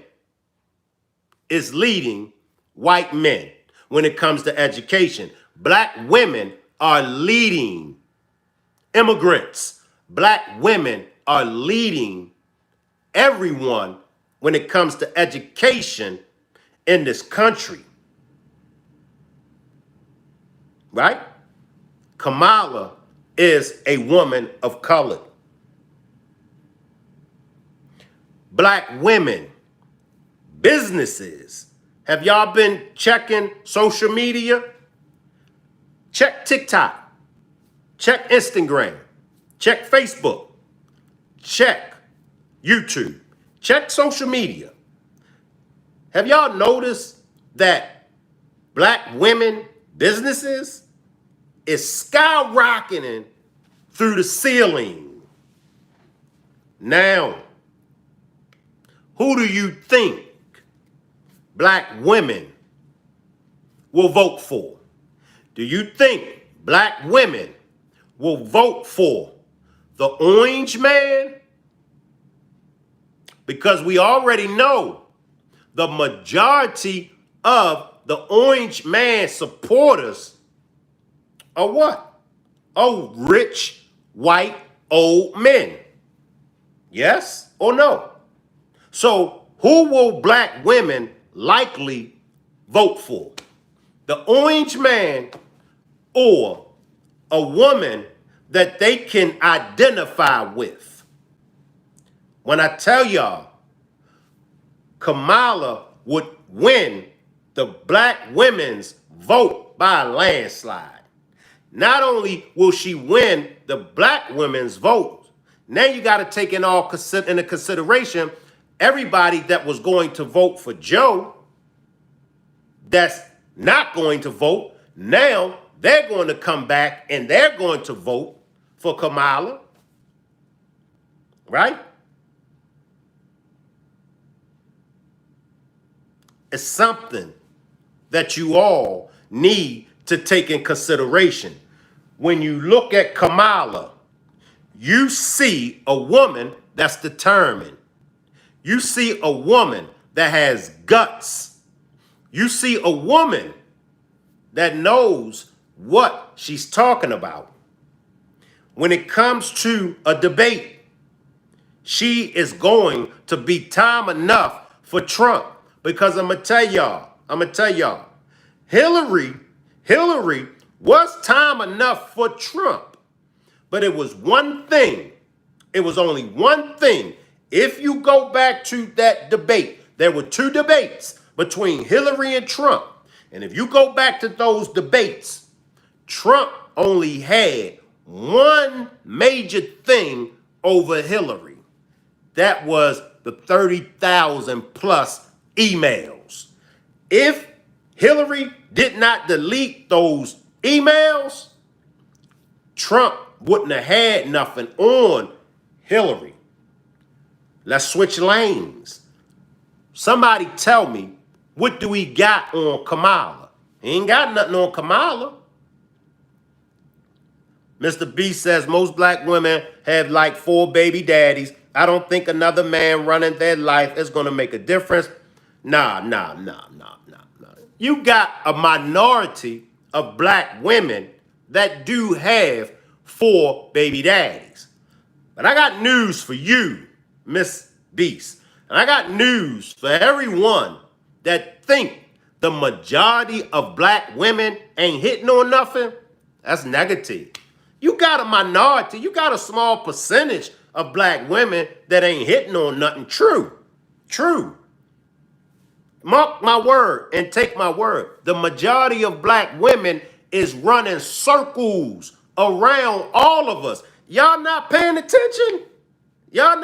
S1: is leading white men when it comes to education. Black women are leading immigrants. Black women are leading everyone when it comes to education in this country. Right? Kamala is a woman of color. Black women, businesses. Have y'all been checking social media? Check TikTok. Check Instagram. Check Facebook. Check YouTube. Check social media. Have y'all noticed that black women businesses is skyrocketing through the ceiling? Now, who do you think black women will vote for? Do you think black women will vote for the orange man? Because we already know the majority of the orange man supporters are what? Oh, rich, white, old men. Yes or no? So who will black women likely vote for? The orange man or a woman that they can identify with? When I tell y'all, Kamala would win the black women's vote by a landslide. Not only will she win the black women's vote, now you got to take into consideration everybody that was going to vote for Joe that's not going to vote. Now they're going to come back and they're going to vote for Kamala, right? It's something that you all need to take in consideration. When you look at Kamala, you see a woman that's determined. You see a woman that has guts. You see a woman that knows what she's talking about. When it comes to a debate, she is going to be time enough for Trump. Because I'm going to tell y'all, Hillary was time enough for Trump. But it was one thing. It was only one thing. If you go back to that debate, there were two debates between Hillary and Trump. And if you go back to those debates, Trump only had one major thing over Hillary. That was the 30,000 plus emails. If Hillary did not delete those emails, Trump wouldn't have had nothing on Hillary. Let's switch lanes. Somebody tell me, what do we got on Kamala? He ain't got nothing on Kamala. Mr. B says most black women have like 4 baby daddies. I don't think another man running their life is going to make a difference. Nah. You got a minority of black women that do have 4 baby daddies. But I got news for you, Miss Beast. And I got news for everyone that think the majority of black women ain't hitting on nothing. That's negative. You got a minority, you got a small percentage of black women that ain't hitting on nothing. True. Mark my word and take my word. The majority of black women is running circles around all of us. Y'all not paying attention? I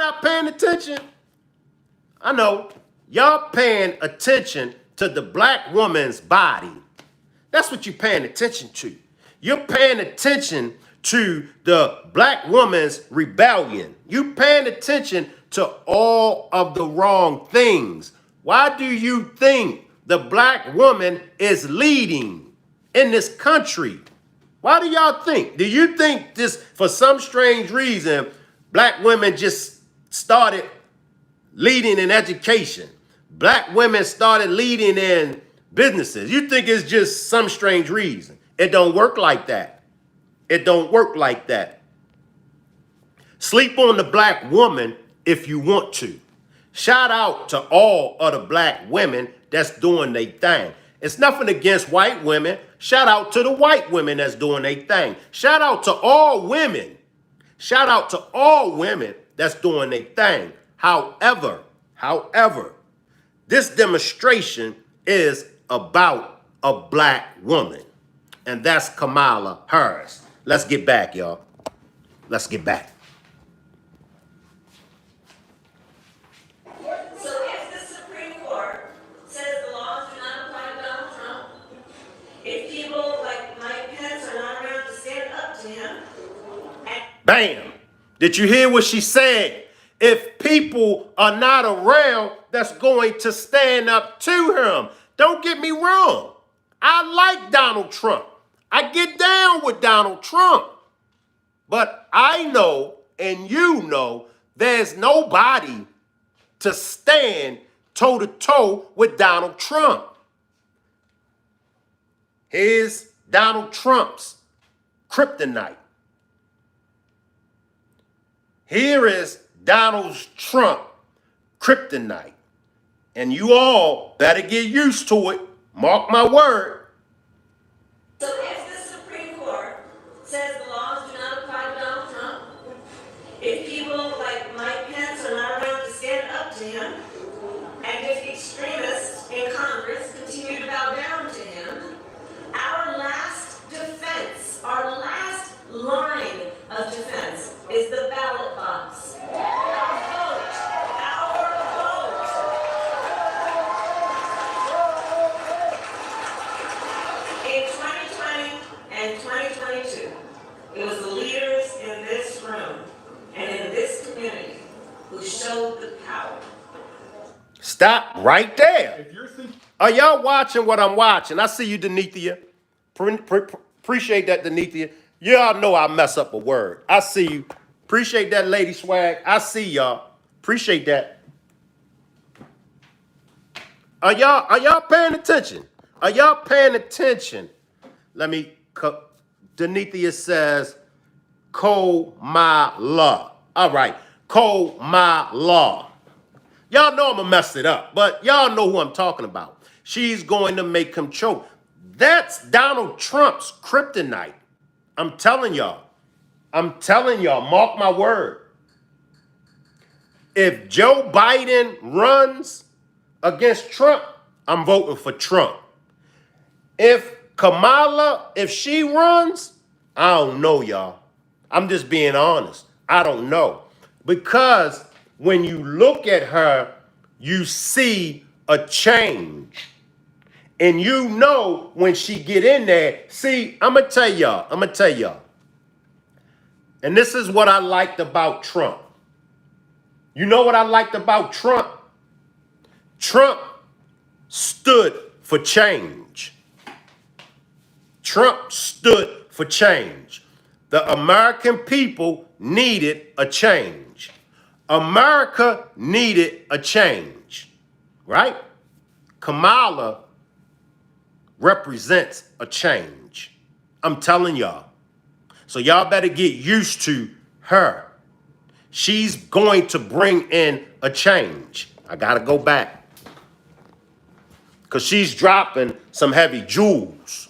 S1: know. Y'all paying attention to the black woman's body. That's what you're paying attention to. You're paying attention to the black woman's rebellion. You're paying attention to all of the wrong things. Why do you think the black woman is leading in this country? Why do y'all think? Do you think this, for some strange reason, black women just started leading in education? Black women started leading in businesses. You think it's just some strange reason? It don't work like that. Sleep on the black woman if you want to. Shout out to all of the black women that's doing their thing. It's nothing against white women. Shout out to the white women that's doing their thing. Shout out to all women. That's doing their thing. However, this demonstration is about a black woman, and that's Kamala Harris. Let's get back, y'all. Let's get back.
S8: So if the Supreme Court says the laws do not apply to Donald Trump, if people like Mike Pence are not around to stand up to him, and
S1: Bam! Did you hear what she said? If people are not around that's going to stand up to him. Don't get me wrong. I like Donald Trump. I get down with Donald Trump. But I know, and you know, there's nobody to stand toe-to-toe with Donald Trump. Here's Donald Trump's kryptonite. Here is Donald Trump kryptonite. And you all better get used to it. Mark my word.
S8: So if the Supreme Court says the laws do not apply to Donald Trump, if people like Mike Pence are not around to stand up to him, and if extremists in Congress continue to bow down to him, our last defense, our last line of defense is the ballot box. Our vote. In 2020 and 2022, it was the leaders in this room and in this community who showed the power.
S1: Stop right there. Are y'all watching what I'm watching? I see you, Denethia. Appreciate that, Denethia. Y'all know I mess up a word. I see you. Appreciate that, Lady Swag. I see y'all. Appreciate that. Are y'all paying attention? Are y'all paying attention? Denethia says, Kamala. All right, Kamala. Y'all know I'm gonna mess it up, but y'all know who I'm talking about. She's going to make him choke. That's Donald Trump's kryptonite. I'm telling y'all. Mark my word. If Joe Biden runs against Trump, I'm voting for Trump. If Kamala, if she runs, I don't know, y'all. I'm just being honest. I don't know. Because when you look at her, you see a change. And you know when she get in there, see, I'm going to tell y'all. And this is what I liked about Trump. You know what I liked about Trump? Trump stood for change. Trump stood for change. The American people needed a change. America needed a change, right? Kamala represents a change. I'm telling y'all. So y'all better get used to her. She's going to bring in a change. I got to go back. Because she's dropping some heavy jewels.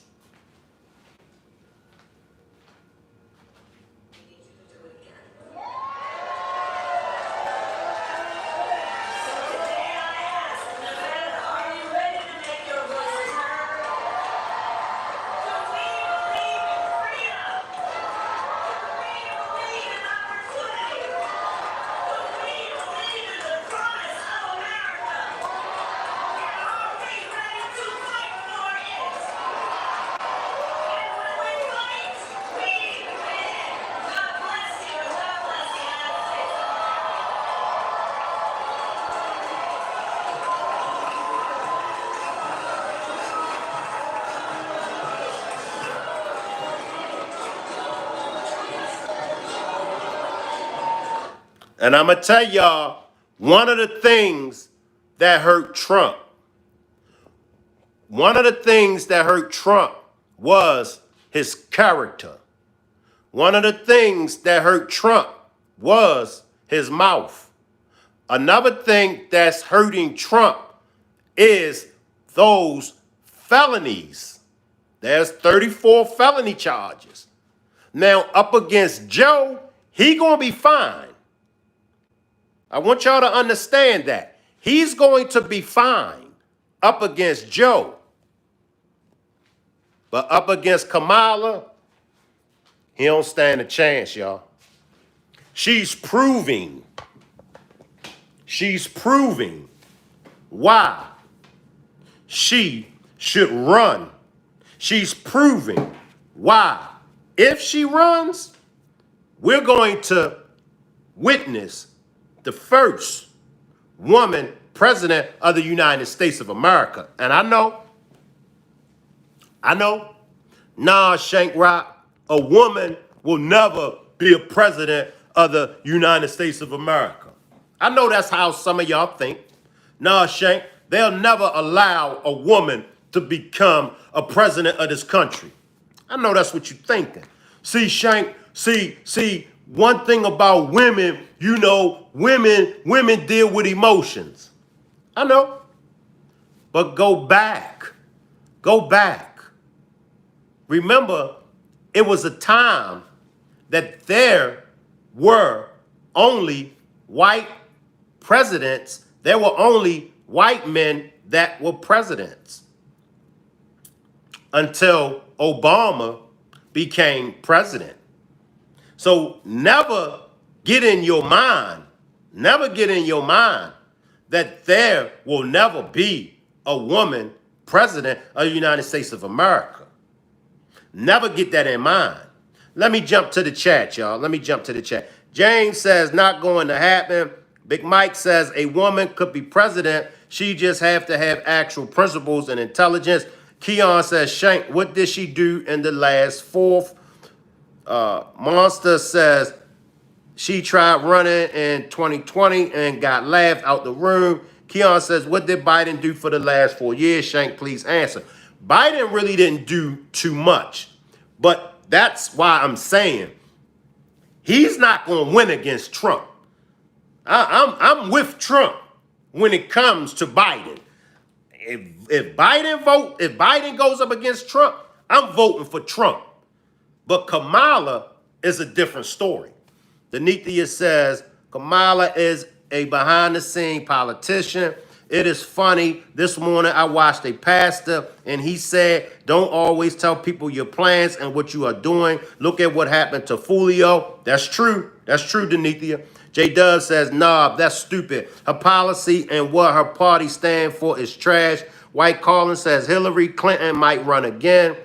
S1: And I'm going to tell y'all, one of the things that hurt Trump, was his character. One of the things that hurt Trump was his mouth. Another thing that's hurting Trump is those felonies. There's 34 felony charges. Now, up against Joe, he going to be fine. I want y'all to understand that. He's going to be fine up against Joe. But up against Kamala, he don't stand a chance, y'all. She's proving why she should run. She's proving why, if she runs, we're going to witness the first woman president of the United States of America. And I know, nah, Shank Rock, a woman will never be a president of the United States of America. I know that's how some of y'all think. Nah, Shank, they'll never allow a woman to become a president of this country. I know that's what you're thinking. See, Shank, see, one thing about women, you know, women deal with emotions. I know. But go back. Go back. Remember, it was a time that there were only white presidents. There were only white men that were presidents until Obama became president. So never get in your mind that there will never be a woman president of the United States of America. Never get that in mind. Let me jump to the chat, y'all. Let me jump to the chat. James says, not going to happen. Big Mike says, a woman could be president. She just have to have actual principles and intelligence. Keon says, Shank, what did she do in the last fourth? Monster says, she tried running in 2020 and got laughed out the room. Keon says, what did Biden do for the last 4 years? Shank, please answer. Biden really didn't do too much. But that's why I'm saying he's not going to win against Trump. I'm with Trump when it comes to Biden. If Biden goes up against Trump, I'm voting for Trump. But Kamala is a different story. Denithia says, Kamala is a behind-the-scene politician. It is funny. This morning I watched a pastor and he said, don't always tell people your plans and what you are doing. Look at what happened to Fulio. That's true. That's true, Denithia. J. Dub says, nah, that's stupid. Her policy and what her party stand for is trash. White Collins says Hillary Clinton might run again.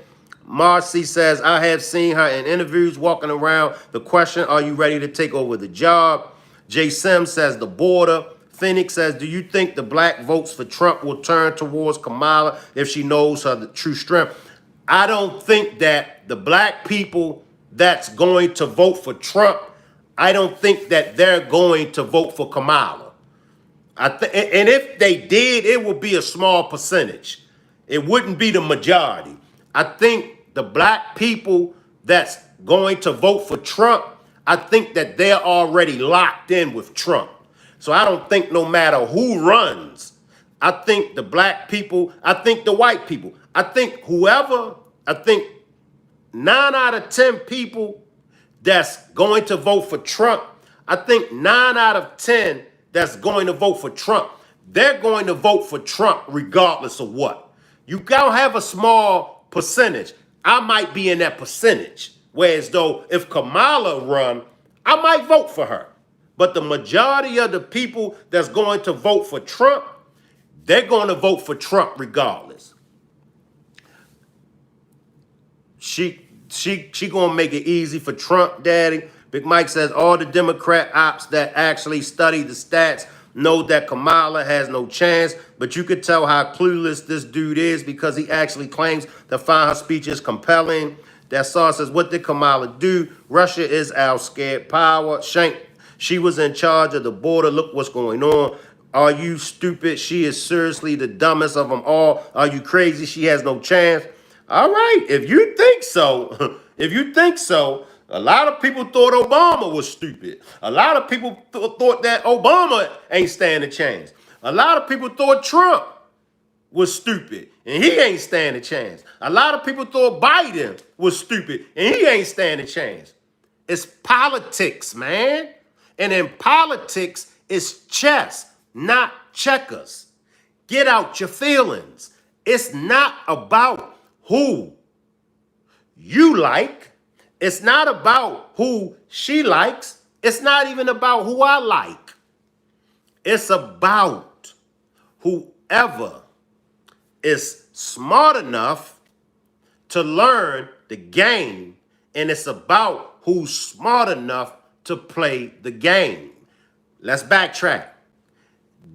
S1: Marcy says, I have seen her in interviews walking around. The question, are you ready to take over the job? J. Sim says the border. Phoenix says, do you think the black votes for Trump will turn towards Kamala if she knows her true strength? I don't think that the black people that's going to vote for Trump, I don't think that they're going to vote for Kamala. And if they did, it would be a small percentage. It wouldn't be the majority. I think the black people that's going to vote for Trump, I think that they're already locked in with Trump. So I don't think no matter who runs, I think the black people, I think the white people, I think 9 out of 10 people that's going to vote for Trump, I think 9 out of 10 that's going to vote for Trump, they're going to vote for Trump regardless of what. You gotta have a small percentage. I might be in that percentage. Whereas though if Kamala run, I might vote for her. But the majority of the people that's going to vote for Trump, they're going to vote for Trump regardless. She gonna make it easy for Trump, Daddy. Big Mike says all the Democrat ops that actually study the stats know that Kamala has no chance, but you could tell how clueless this dude is because he actually claims to find her speeches compelling. That Saw says, what did Kamala do? Russia is our scared power. Shank, she was in charge of the border. Look what's going on. Are you stupid? She is seriously the dumbest of them all. Are you crazy? She has no chance. All right, if you think so, a lot of people thought Obama was stupid. A lot of people thought that Obama ain't stand a chance. A lot of people thought Trump was stupid and he ain't stand a chance. A lot of people thought Biden was stupid and he ain't stand a chance. It's politics, man. And in politics, it's chess, not checkers. Get out your feelings. It's not about who you like. It's not about who she likes. It's not even about who I like. It's about whoever is smart enough to learn the game, and it's about who's smart enough to play the game. Let's backtrack.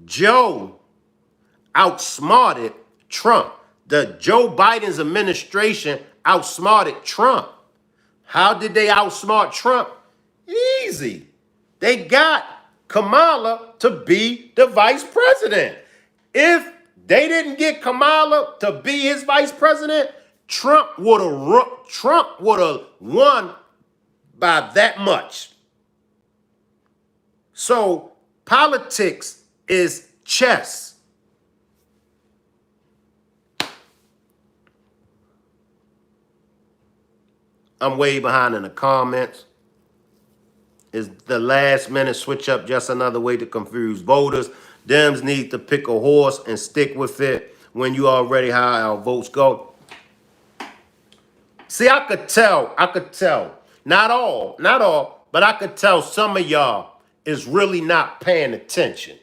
S1: Joe outsmarted Trump. The Joe Biden's administration outsmarted Trump. How did they outsmart Trump? Easy. They got Kamala to be the vice president. If they didn't get Kamala to be his vice president, Trump would have won by that much. So politics is chess. I'm way behind in the comments. Is the last minute switch up just another way to confuse voters? Dems need to pick a horse and stick with it when you already how our votes go. See, I could tell, not all, but I could tell some of y'all is really not paying attention.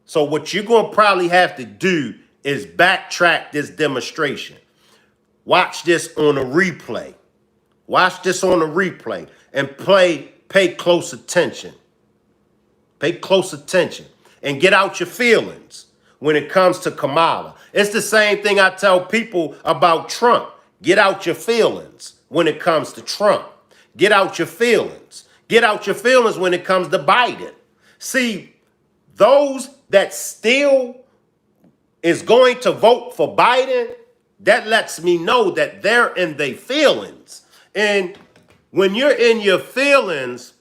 S1: So what you're going to probably have to do is backtrack this demonstration. Watch this on a replay. Watch this on a replay and pay close attention. Pay close attention and get out your feelings when it comes to Kamala. It's the same thing I tell people about Trump. Get out your feelings when it comes to Trump. Get out your feelings. Get out your feelings when it comes to Biden. See, those that still is going to vote for Biden, that lets me know that they're in their feelings. And when you're in your feelings,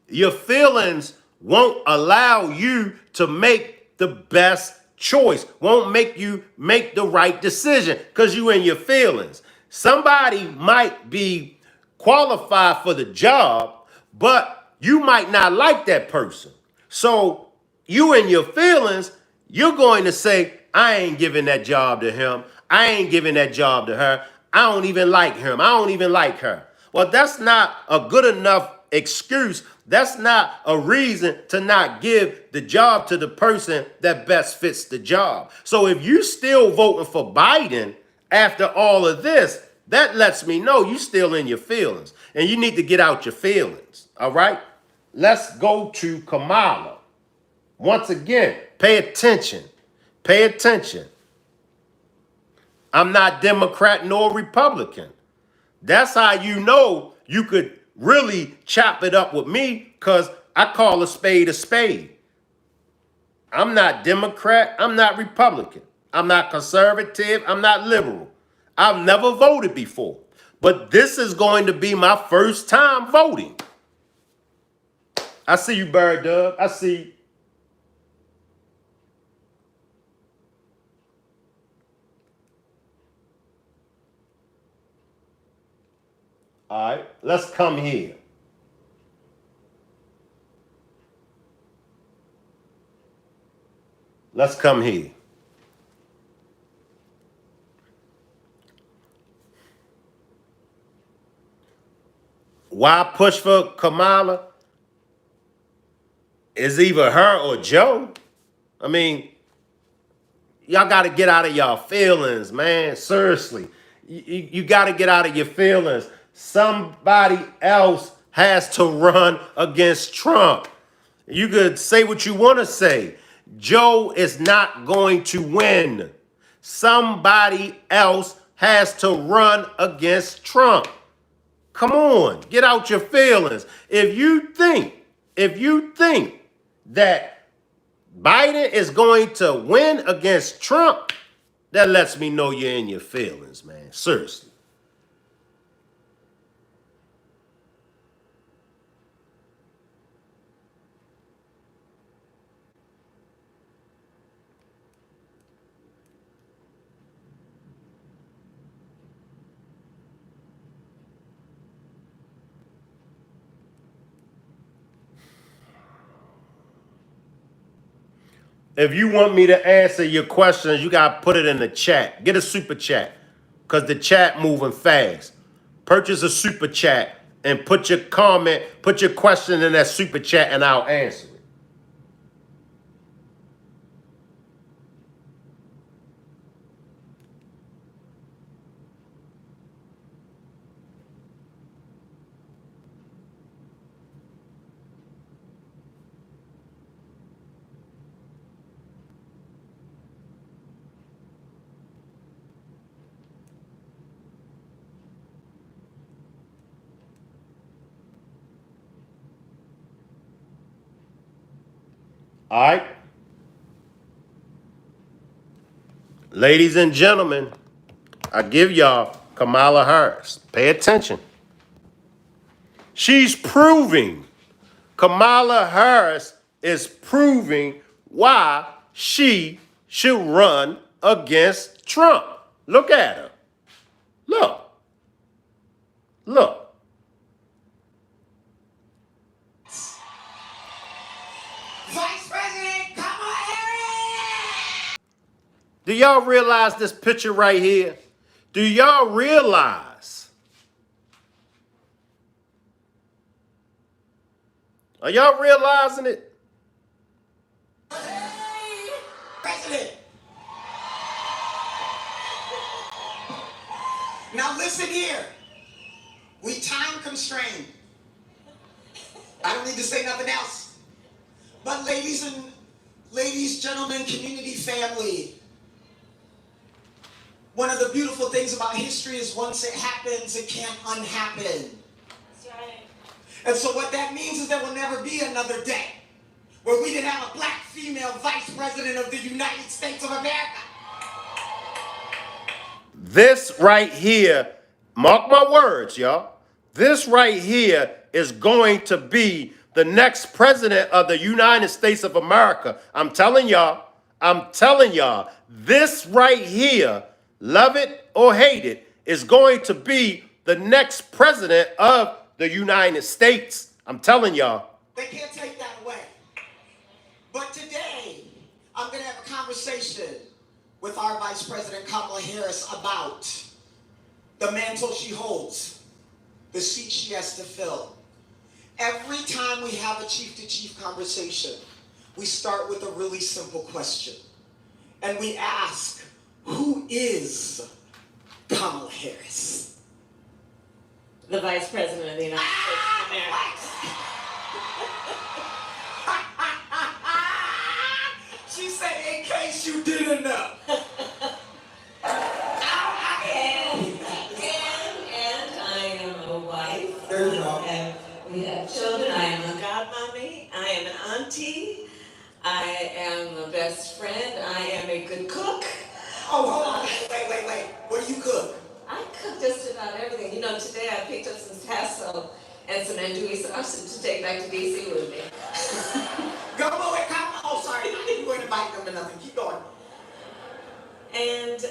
S1: your feelings won't allow you to make the best choice, won't make you make the right decision because you're in your feelings. Somebody might be qualified for the job, but you might not like that person. So you in your feelings, you're going to say, I ain't giving that job to him. I ain't giving that job to her. I don't even like him. I don't even like her. Well, that's not a good enough excuse. That's not a reason to not give the job to the person that best fits the job. So if you still voting for Biden after all of this, that lets me know you still in your feelings and you need to get out your feelings. All right. Let's go to Kamala. Once again, pay attention. Pay attention. I'm not Democrat nor Republican. That's how you know you could really chop it up with me because I call a spade a spade. I'm not Democrat. I'm not Republican. I'm not conservative. I'm not liberal. I've never voted before. But this is going to be my first time voting. I see you, Bird Dub. I see you. All right, let's come here. Let's come here. Why push for Kamala? Is either her or Joe. I mean, y'all got to get out of y'all feelings, man. Seriously. You got to get out of your feelings. Somebody else has to run against Trump. You could say what you want to say. Joe is not going to win. Somebody else has to run against Trump. Come on, get out your feelings. If you think that Biden is going to win against Trump, that lets me know you're in your feelings, man. Seriously. If you want me to answer your questions, you got to put it in the chat. Get a super chat because the chat moving fast. Purchase a super chat and put your comment, put your question in that super chat and I'll answer it. All right? Ladies and gentlemen, I give y'all Kamala Harris. Pay attention. She's proving, Kamala Harris is proving why she should run against Trump. Look at her. Look. Look.
S9: Vice President Kamala Harris!
S1: Do y'all realize this picture right here? Do y'all realize? Are y'all realizing it?
S9: President! Now listen here. We time constrained. I don't need to say nothing else. But ladies, gentlemen, community, family, one of the beautiful things about history is once it happens, it can't unhappen.
S8: That's right.
S9: And so what that means is there will never be another day where we didn't have a black female vice president of the United States of America.
S1: This right here, mark my words, y'all. This right here is going to be the next president of the United States of America. I'm telling y'all, this right here, love it or hate it, is going to be the next president of the United States. I'm telling y'all.
S9: They can't take that away. But today, I'm going to have a conversation with our Vice President Kamala Harris about the mantle she holds, the seat she has to fill. Every time we have a chief-to-chief conversation, we start with a really simple question. And we ask, who is Kamala Harris?
S8: The Vice President of the United States of America.
S9: She said, in case you didn't know.
S8: And I am a wife.
S9: There you go.
S8: We have children. I am a godmommy. I am an auntie. I am a best friend. I am a good cook.
S9: Oh, hold on. Wait. What do you cook?
S8: I cook just about everything. You know, today I picked up some tasso and some andouille sausage to take back to D.C. with me.
S9: Go away, come. Oh, sorry. You weren't inviting them to nothing. Keep going.
S8: And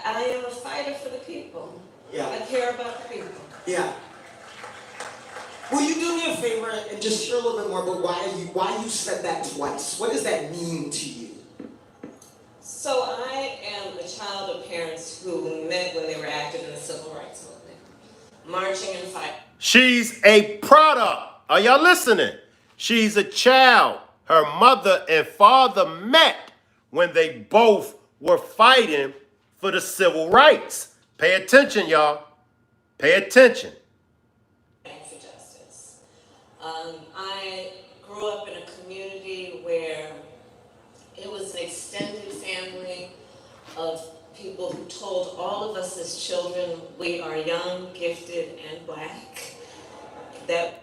S8: I am a fighter for the people.
S9: Yeah.
S8: I care about the people.
S9: Yeah. Will you do me a favor and just share a little bit more about why you said that twice? What does that mean to you?
S8: So I am a child of parents who met when they were active in the civil rights movement, marching and fighting.
S1: She's a product. Are y'all listening? She's a child. Her mother and father met when they both were fighting for the civil rights. Pay attention, y'all. Pay attention.
S8: For justice. I grew up in a community where it was an extended family of people who told all of us as children we are young, gifted, and black.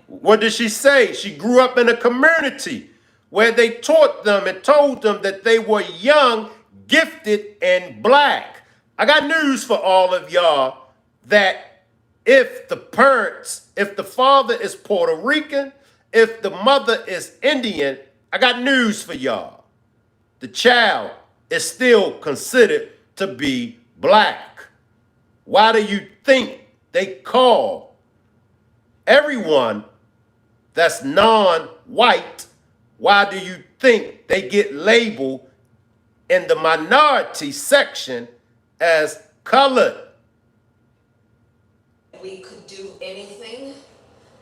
S1: What did she say? She grew up in a community where they taught them and told them that they were young, gifted, and black. I got news for all of y'all that if the father is Puerto Rican, if the mother is Indian, I got news for y'all. The child is still considered to be black. Why do you think they call everyone that's non-white? Why do you think they get labeled in the minority section as colored?
S8: We could do anything,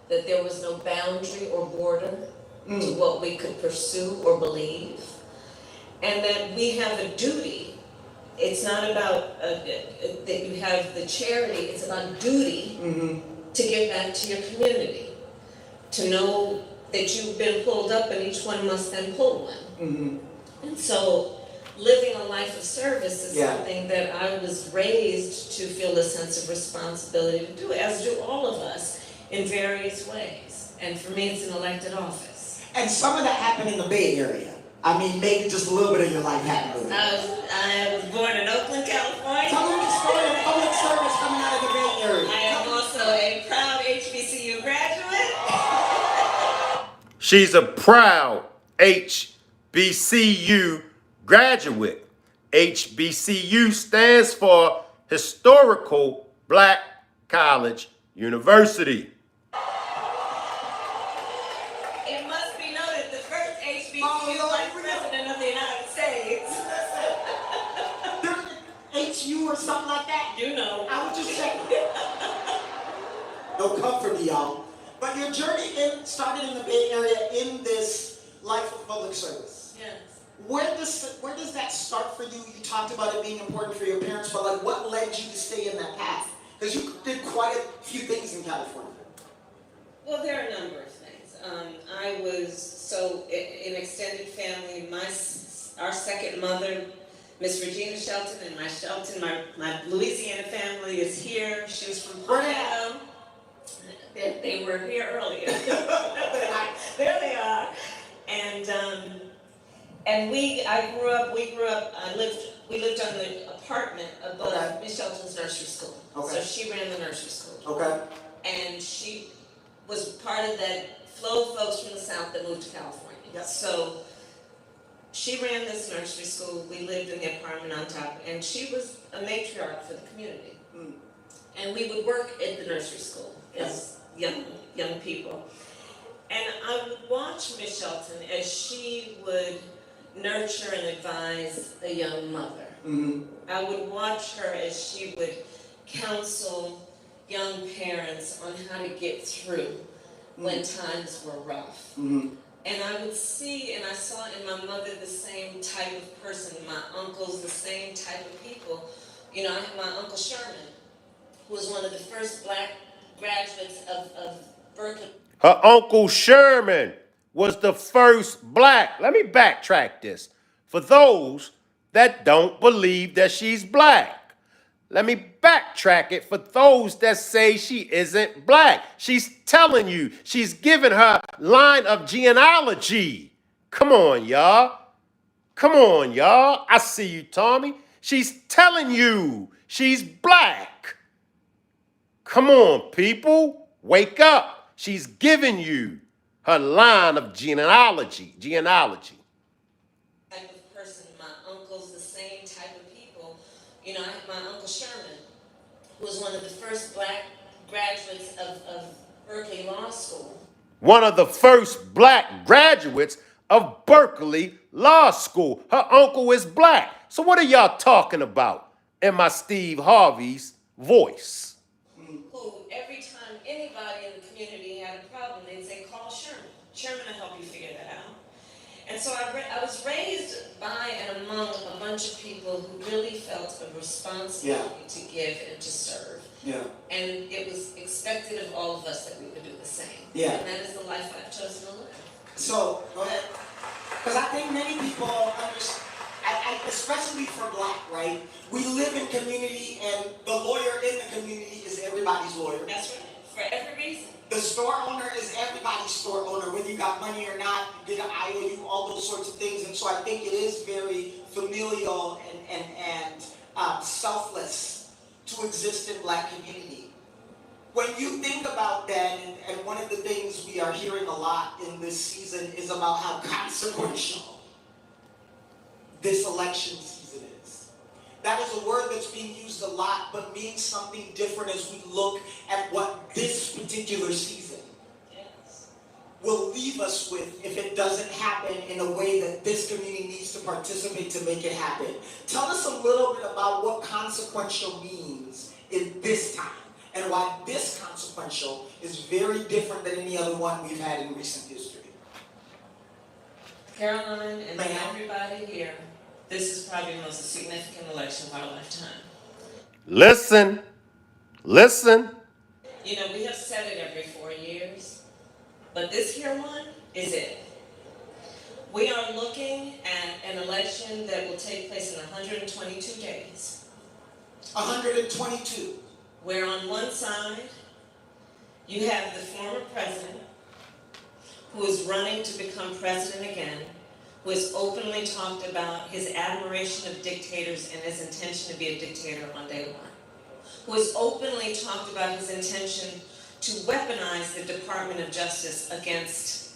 S8: that there was no boundary or border to what we could pursue or believe, and that we have a duty. It's not about that you have the charity, it's about duty to give back to your community, to know that you've been pulled up and each one must then pull one. And so living a life of service is something that I was raised to feel a sense of responsibility to do, as do all of us in various ways. And for me, it's an elected office.
S9: And some of that happened in the Bay Area. I mean, maybe just a little bit of your life happened.
S8: I was born in Oakland, California.
S9: Tell me the story of public service coming out of the Bay Area.
S8: I am also a proud HBCU graduate.
S1: She's a proud HBCU graduate. HBCU stands for Historical Black College University.
S8: It must be noted, the first HBCU vice president of the United States.
S9: HU or something like that?
S8: You know.
S9: I would just say. No comfort to y'all. But your journey started in the Bay Area in this life of public service.
S8: Yes.
S9: Where does that start for you? You talked about it being important for your parents, but like what led you to stay in that path? Because you did quite a few things in California.
S8: Well, there are a number of things. I was in extended family. Our second mother, Miss Regina Shelton, and my Louisiana family is here. She was from Ohio. They were here earlier. There they are. And we lived on the apartment above Miss Shelton's nursery school.
S9: Okay.
S8: So she ran the nursery school.
S9: Okay.
S8: And she was part of that flow of folks from the South that moved to California.
S9: Yep.
S8: So she ran this nursery school. We lived in the apartment on top, and she was a matriarch for the community.
S9: Mm.
S8: And we would work at the nursery school as young people. And I would watch Miss Shelton as she would nurture and advise a young mother.
S9: Mm-hmm.
S8: I would watch her as she would counsel young parents on how to get through when times were rough.
S9: Mm-hmm.
S8: And I would see, and I saw in my mother the same type of person, my uncles, the same type of people. You know, I have my Uncle Sherman, who was one of the first black graduates of Berkeley.
S1: Her Uncle Sherman was the first black. Let me backtrack this. For those that don't believe that she's black. Let me backtrack it for those that say she isn't black. She's telling you, she's giving her line of genealogy. Come on, y'all. Come on, y'all. I see you, Tommy. She's telling you she's black. Come on, people. Wake up. She's giving you her line of genealogy.
S8: Type of person, my uncles, the same type of people. You know, I have my Uncle Sherman, who was one of the first black graduates of Berkeley Law School.
S1: One of the first black graduates of Berkeley Law School. Her uncle is black. So what are y'all talking about in my Steve Harvey's voice?
S8: Who, every time anybody in the community had a problem, they'd say, call Sherman. Sherman will help you figure that out. And so I was raised by and among a bunch of people who really felt a responsibility to give and to serve.
S9: Yeah.
S8: And it was expected of all of us that we would do the same.
S9: Yeah.
S8: And that is the life I've chosen to live.
S9: So, go ahead. Because I think many people understand, especially for black, right? We live in community, and the lawyer in the community is everybody's lawyer.
S8: That's right. For every reason.
S9: The store owner is everybody's store owner, whether you got money or not, you get an IOU, all those sorts of things. And so I think it is very familial and selfless to exist in black community. When you think about that, and one of the things we are hearing a lot in this season is about how consequential this election season is. That is a word that's being used a lot, but means something different as we look at what this particular season will leave us with if it doesn't happen in a way that this community needs to participate to make it happen. Tell us a little bit about what consequential means in this time, and why this consequential is very different than any other one we've had in recent history.
S8: Caroline and everybody here, this is probably the most significant election of our lifetime.
S1: Listen.
S8: You know, we have said it every 4 years, but this here one is it. We are looking at an election that will take place in 122 days.
S9: 122.
S8: Where on one side, you have the former president, who is running to become president again, who has openly talked about his admiration of dictators and his intention to be a dictator on day one, who has openly talked about his intention to weaponize the Department of Justice against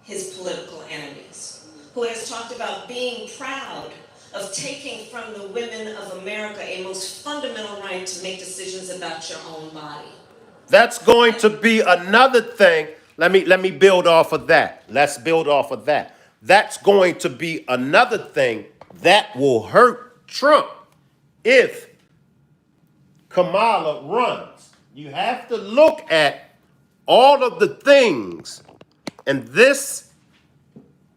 S8: his political enemies, who has talked about being proud of taking from the women of America a most fundamental right to make decisions about your own body.
S1: That's going to be another thing. Let me build off of that. Let's build off of that. That's going to be another thing that will hurt Trump if Kamala runs. You have to look at all of the things, and this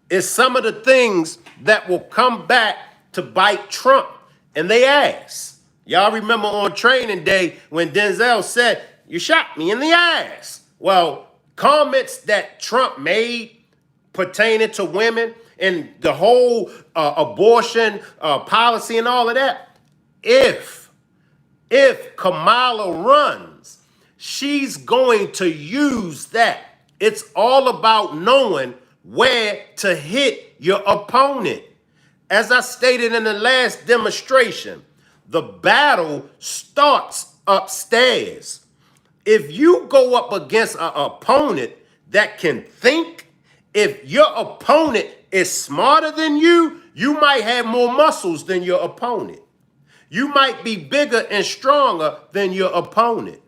S1: is some of the things that will come back to bite Trump in the ass. Y'all remember on Training Day when Denzel said, "You shot me in the ass." Well, comments that Trump made pertaining to women and the whole abortion policy and all of that, if Kamala runs, she's going to use that. It's all about knowing where to hit your opponent. As I stated in the last demonstration, the battle starts upstairs. If you go up against an opponent that can think, if your opponent is smarter than you, you might have more muscles than your opponent. You might be bigger and stronger than your opponent.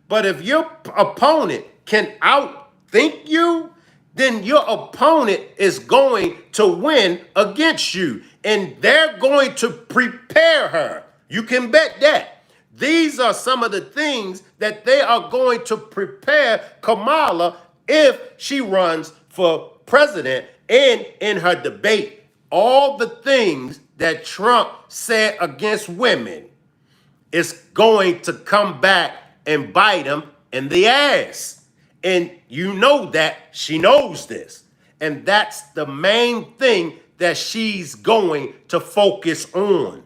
S1: But if your opponent can outthink you, then your opponent is going to win against you. And they're going to prepare her. You can bet that. These are some of the things that they are going to prepare Kamala if she runs for president, and in her debate. All the things that Trump said against women is going to come back and bite him in the ass. And you know that she knows this. And that's the main thing that she's going to focus on.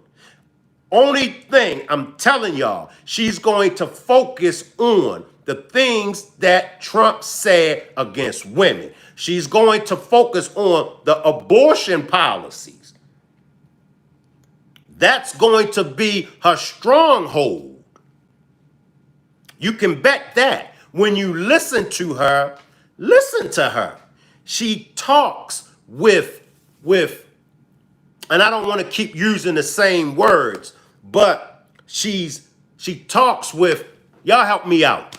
S1: Only thing I'm telling y'all, she's going to focus on the things that Trump said against women. She's going to focus on the abortion policies. That's going to be her stronghold. You can bet that. When you listen to her, listen to her. She talks with, and I don't want to keep using the same words, but she talks with, y'all help me out.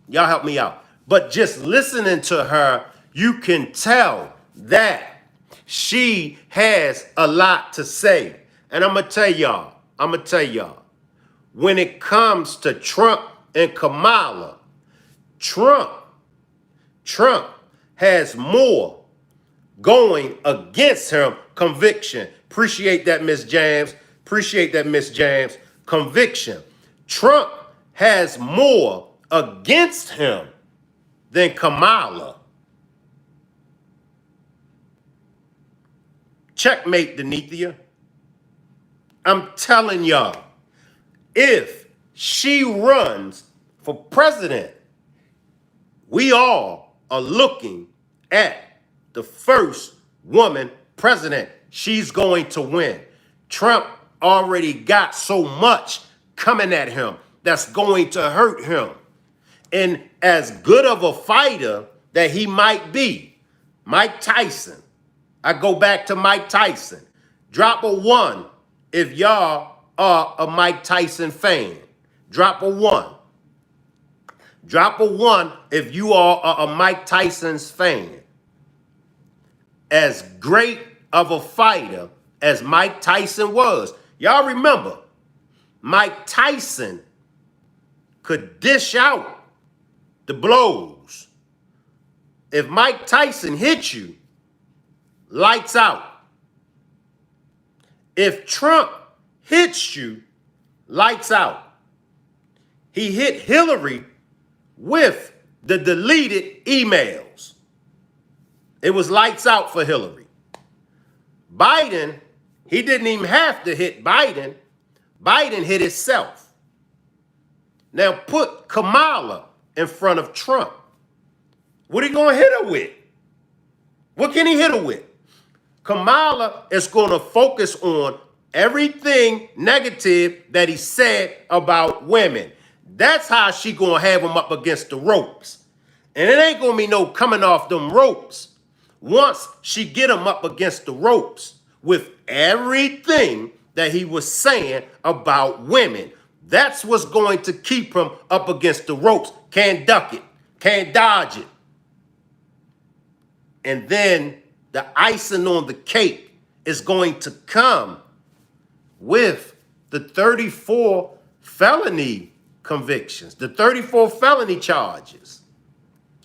S1: Y'all help me out. But just listening to her, you can tell that she has a lot to say. And I'm going to tell y'all, when it comes to Trump and Kamala, Trump has more going against him. Conviction. Appreciate that, Miss James. Appreciate that, Miss James. Conviction. Trump has more against him than Kamala. Checkmate, Denithia. I'm telling y'all, if she runs for president, we all are looking at the first woman president. She's going to win. Trump already got so much coming at him that's going to hurt him. And as good of a fighter that he might be, Mike Tyson, I go back to Mike Tyson. Drop a 1 if y'all are a Mike Tyson fan. Drop a 1. Drop a 1 if you are a Mike Tyson's fan. As great of a fighter as Mike Tyson was. Y'all remember, Mike Tyson could dish out the blows. If Mike Tyson hit you, lights out. If Trump hits you, lights out. He hit Hillary with the deleted emails. It was lights out for Hillary. Biden, he didn't even have to hit Biden. Biden hit himself. Now put Kamala in front of Trump. What are you going to hit her with? What can he hit her with? Kamala is going to focus on everything negative that he said about women. That's how she going to have him up against the ropes. And it ain't going to be no coming off them ropes. Once she get him up against the ropes with everything that he was saying about women, that's what's going to keep him up against the ropes. Can't duck it. Can't dodge it. And then the icing on the cake is going to come with the 34 felony convictions, the 34 felony charges.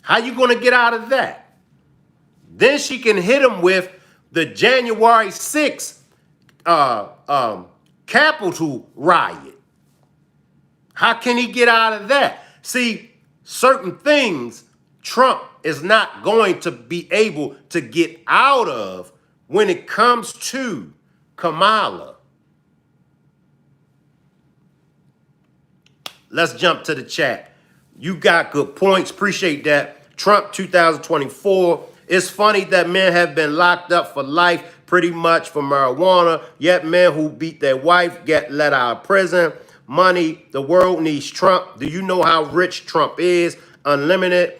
S1: How you going to get out of that? Then she can hit him with the January 6th Capitol riot. How can he get out of that? See, certain things Trump is not going to be able to get out of when it comes to Kamala. Let's jump to the chat. You got good points. Appreciate that. Trump 2024. It's funny that men have been locked up for life pretty much for marijuana, yet men who beat their wife get let out of prison. Money, the world needs Trump. Do you know how rich Trump is? Unlimited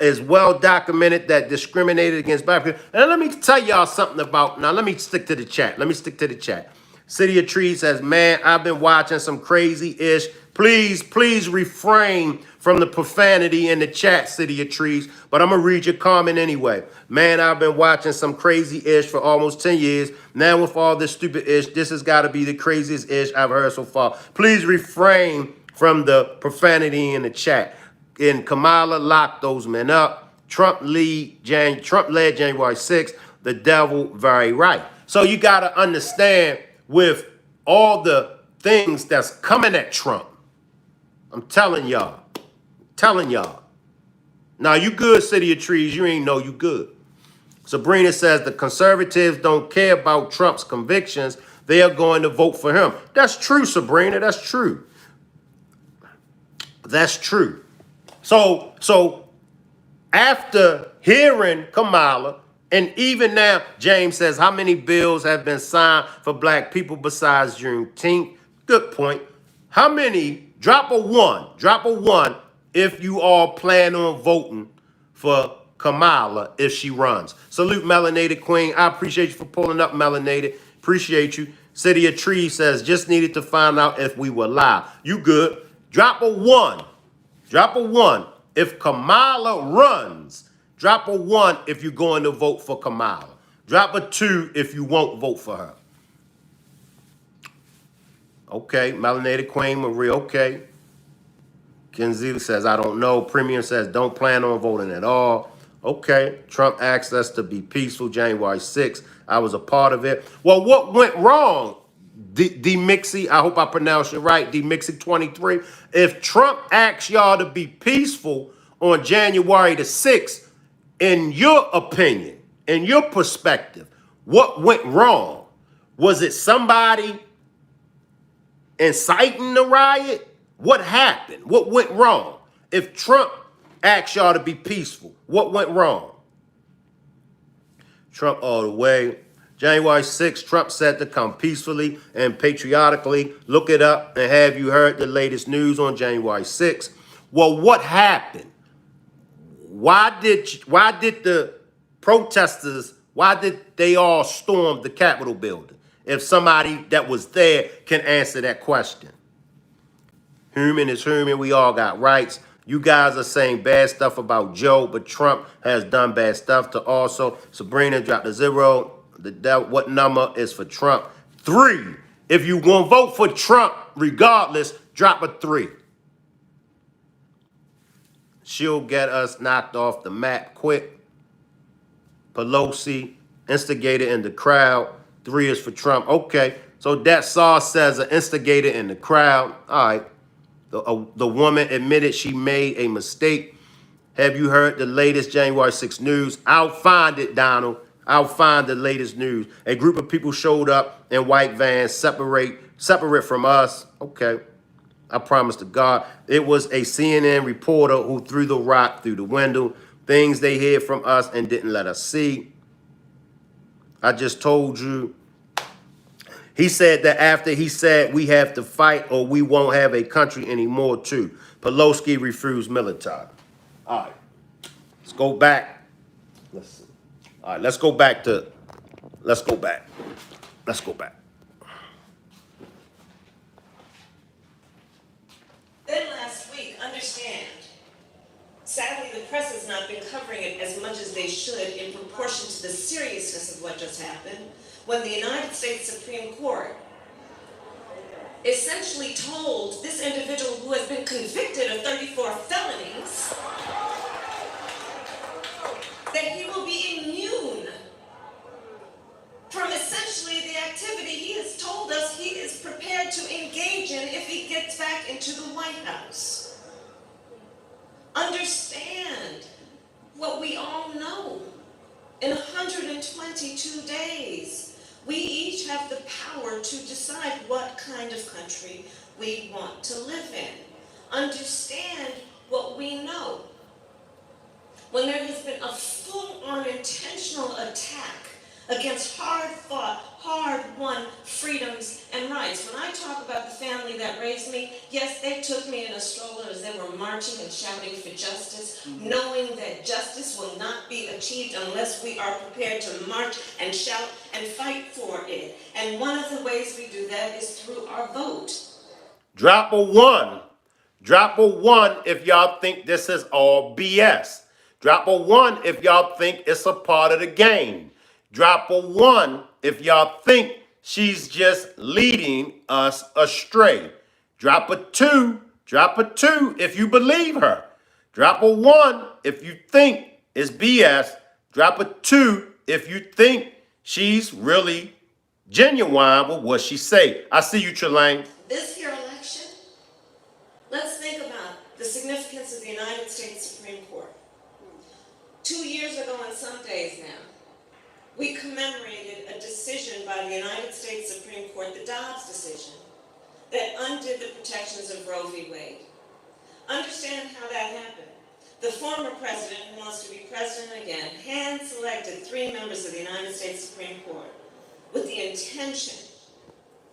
S1: is well documented that discriminated against black people. And let me tell y'all something about, now let me stick to the chat. Let me stick to the chat. City of Trees says, man, I've been watching some crazy-ish. Please refrain from the profanity in the chat, City of Trees. But I'm going to read your comment anyway. Man, I've been watching some crazy-ish for almost 10 years. Now with all this stupid-ish, this has got to be the craziest-ish I've heard so far. Please refrain from the profanity in the chat. And Kamala locked those men up. Trump led January 6th. The devil very right. So you got to understand with all the things that's coming at Trump. I'm telling y'all. Now, you good, City of Trees. You ain't know you good. Sabrina says the conservatives don't care about Trump's convictions. They are going to vote for him. That's true, Sabrina. That's true. That's true. So after hearing Kamala, and even now, James says, how many bills have been signed for black people besides Juneteenth? Good point. How many? Drop a one if you all plan on voting for Kamala if she runs. Salute, Melanated Queen. I appreciate you for pulling up, Melanated. Appreciate you. City of Trees says, just needed to find out if we were live. You good. Drop a one. If Kamala runs. Drop a 1 if you're going to vote for Kamala. Drop a 2 if you won't vote for her. Okay, Melanated Queen Marie, okay. Kenzie says, I don't know. Premium says, don't plan on voting at all. Okay, Trump asked us to be peaceful January 6th. I was a part of it. Well, what went wrong, D-Mixie? I hope I pronounced it right, D-Mixie 23. If Trump asked y'all to be peaceful on January the 6th, in your opinion, in your perspective, what went wrong? Was it somebody inciting the riot? What happened? What went wrong? If Trump asked y'all to be peaceful, what went wrong? Trump all the way. January 6th, Trump said to come peacefully and patriotically. Look it up, and have you heard the latest news on January 6th? Well, what happened? Why did the protesters, why did they all storm the Capitol building? If somebody that was there can answer that question. Human is human. We all got rights. You guys are saying bad stuff about Joe, but Trump has done bad stuff to also. Sabrina dropped a 0. What number is for Trump? 3. If you want to vote for Trump, regardless, drop a 3. She'll get us knocked off the map quick. Pelosi, instigator in the crowd. 3 is for Trump. Okay, so that sauce says an instigator in the crowd. All right. The woman admitted she made a mistake. Have you heard the latest January 6th news? I'll find it, Donald. I'll find the latest news. A group of people showed up in white vans, separate from us. Okay. I promise to God. It was a CNN reporter who threw the rock through the window. things they hid from us and didn't let us see. I just told you. He said that after he said we have to fight or we won't have a country anymore too. Pelosi refused military. All right, let's go back. Listen. All right, let's go back. Let's go back.
S8: Then last week, understand, sadly the press has not been covering it as much as they should in proportion to the seriousness of what just happened, when the United States Supreme Court essentially told this individual who has been convicted of 34 felonies that he will be immune from essentially the activity he has told us he is prepared to engage in if he gets back into the White House. Understand what we all know. In 122 days, we each have the power to decide what kind of country we want to live in. Understand what we know. When there has been a full-on intentional attack against hard-fought, hard-won freedoms and rights. When I talk about the family that raised me, yes, they took me in a stroller as they were marching and shouting for justice, knowing that justice will not be achieved unless we are prepared to march and shout and fight for it. And one of the ways we do that is through our vote.
S1: Drop a one. Drop a one if y'all think this is all BS. Drop a one if y'all think it's a part of the game. Drop a one if y'all think she's just leading us astray. Drop a two if you believe her. Drop a one if you think it's BS. Drop a two if you think she's really genuine with what she say. I see you, Trelane.
S8: This here election, let's think about the significance of the United States Supreme Court. 2 years ago and some days now, we commemorated a decision by the United States Supreme Court, the Dobbs decision, that undid the protections of Roe v. Wade. Understand how that happened. The former president, who wants to be president again, hand-selected 3 members of the United States Supreme Court with the intention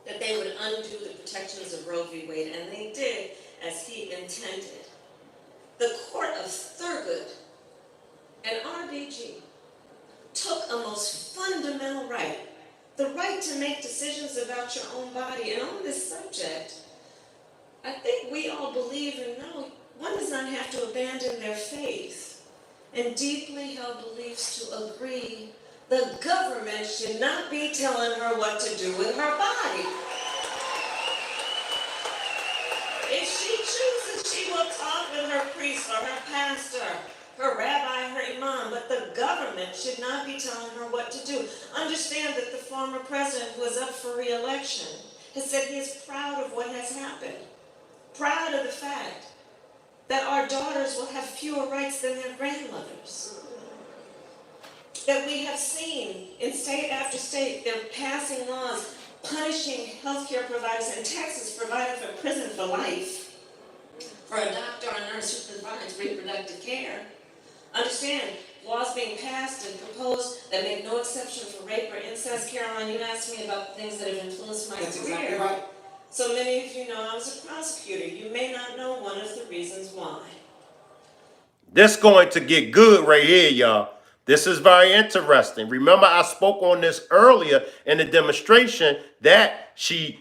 S8: that they would undo the protections of Roe v. Wade, and they did as he intended. The Court of Thurgood and RBG took a most fundamental right, the right to make decisions about your own body. And on this subject, I think we all believe and know one does not have to abandon their faith and deeply held beliefs to agree the government should not be telling her what to do with her body. If she chooses, she will talk with her priest or her pastor, her rabbi, her imam, but the government should not be telling her what to do. Understand that the former president who is up for re-election has said he is proud of what has happened, proud of the fact that our daughters will have fewer rights than their grandmothers, that we have seen in state after state, they're passing laws punishing healthcare providers. In Texas, provided for prison for life for a doctor or nurse who provides reproductive care. Understand, laws being passed and proposed that make no exception for rape or incest. Caroline, you asked me about things that have influenced my
S9: That's
S8: career.
S9: exactly right.
S8: So many of you know I was a prosecutor. You may not know one of the reasons why.
S1: This going to get good right here, y'all. This is very interesting. Remember, I spoke on this earlier in the demonstration that she's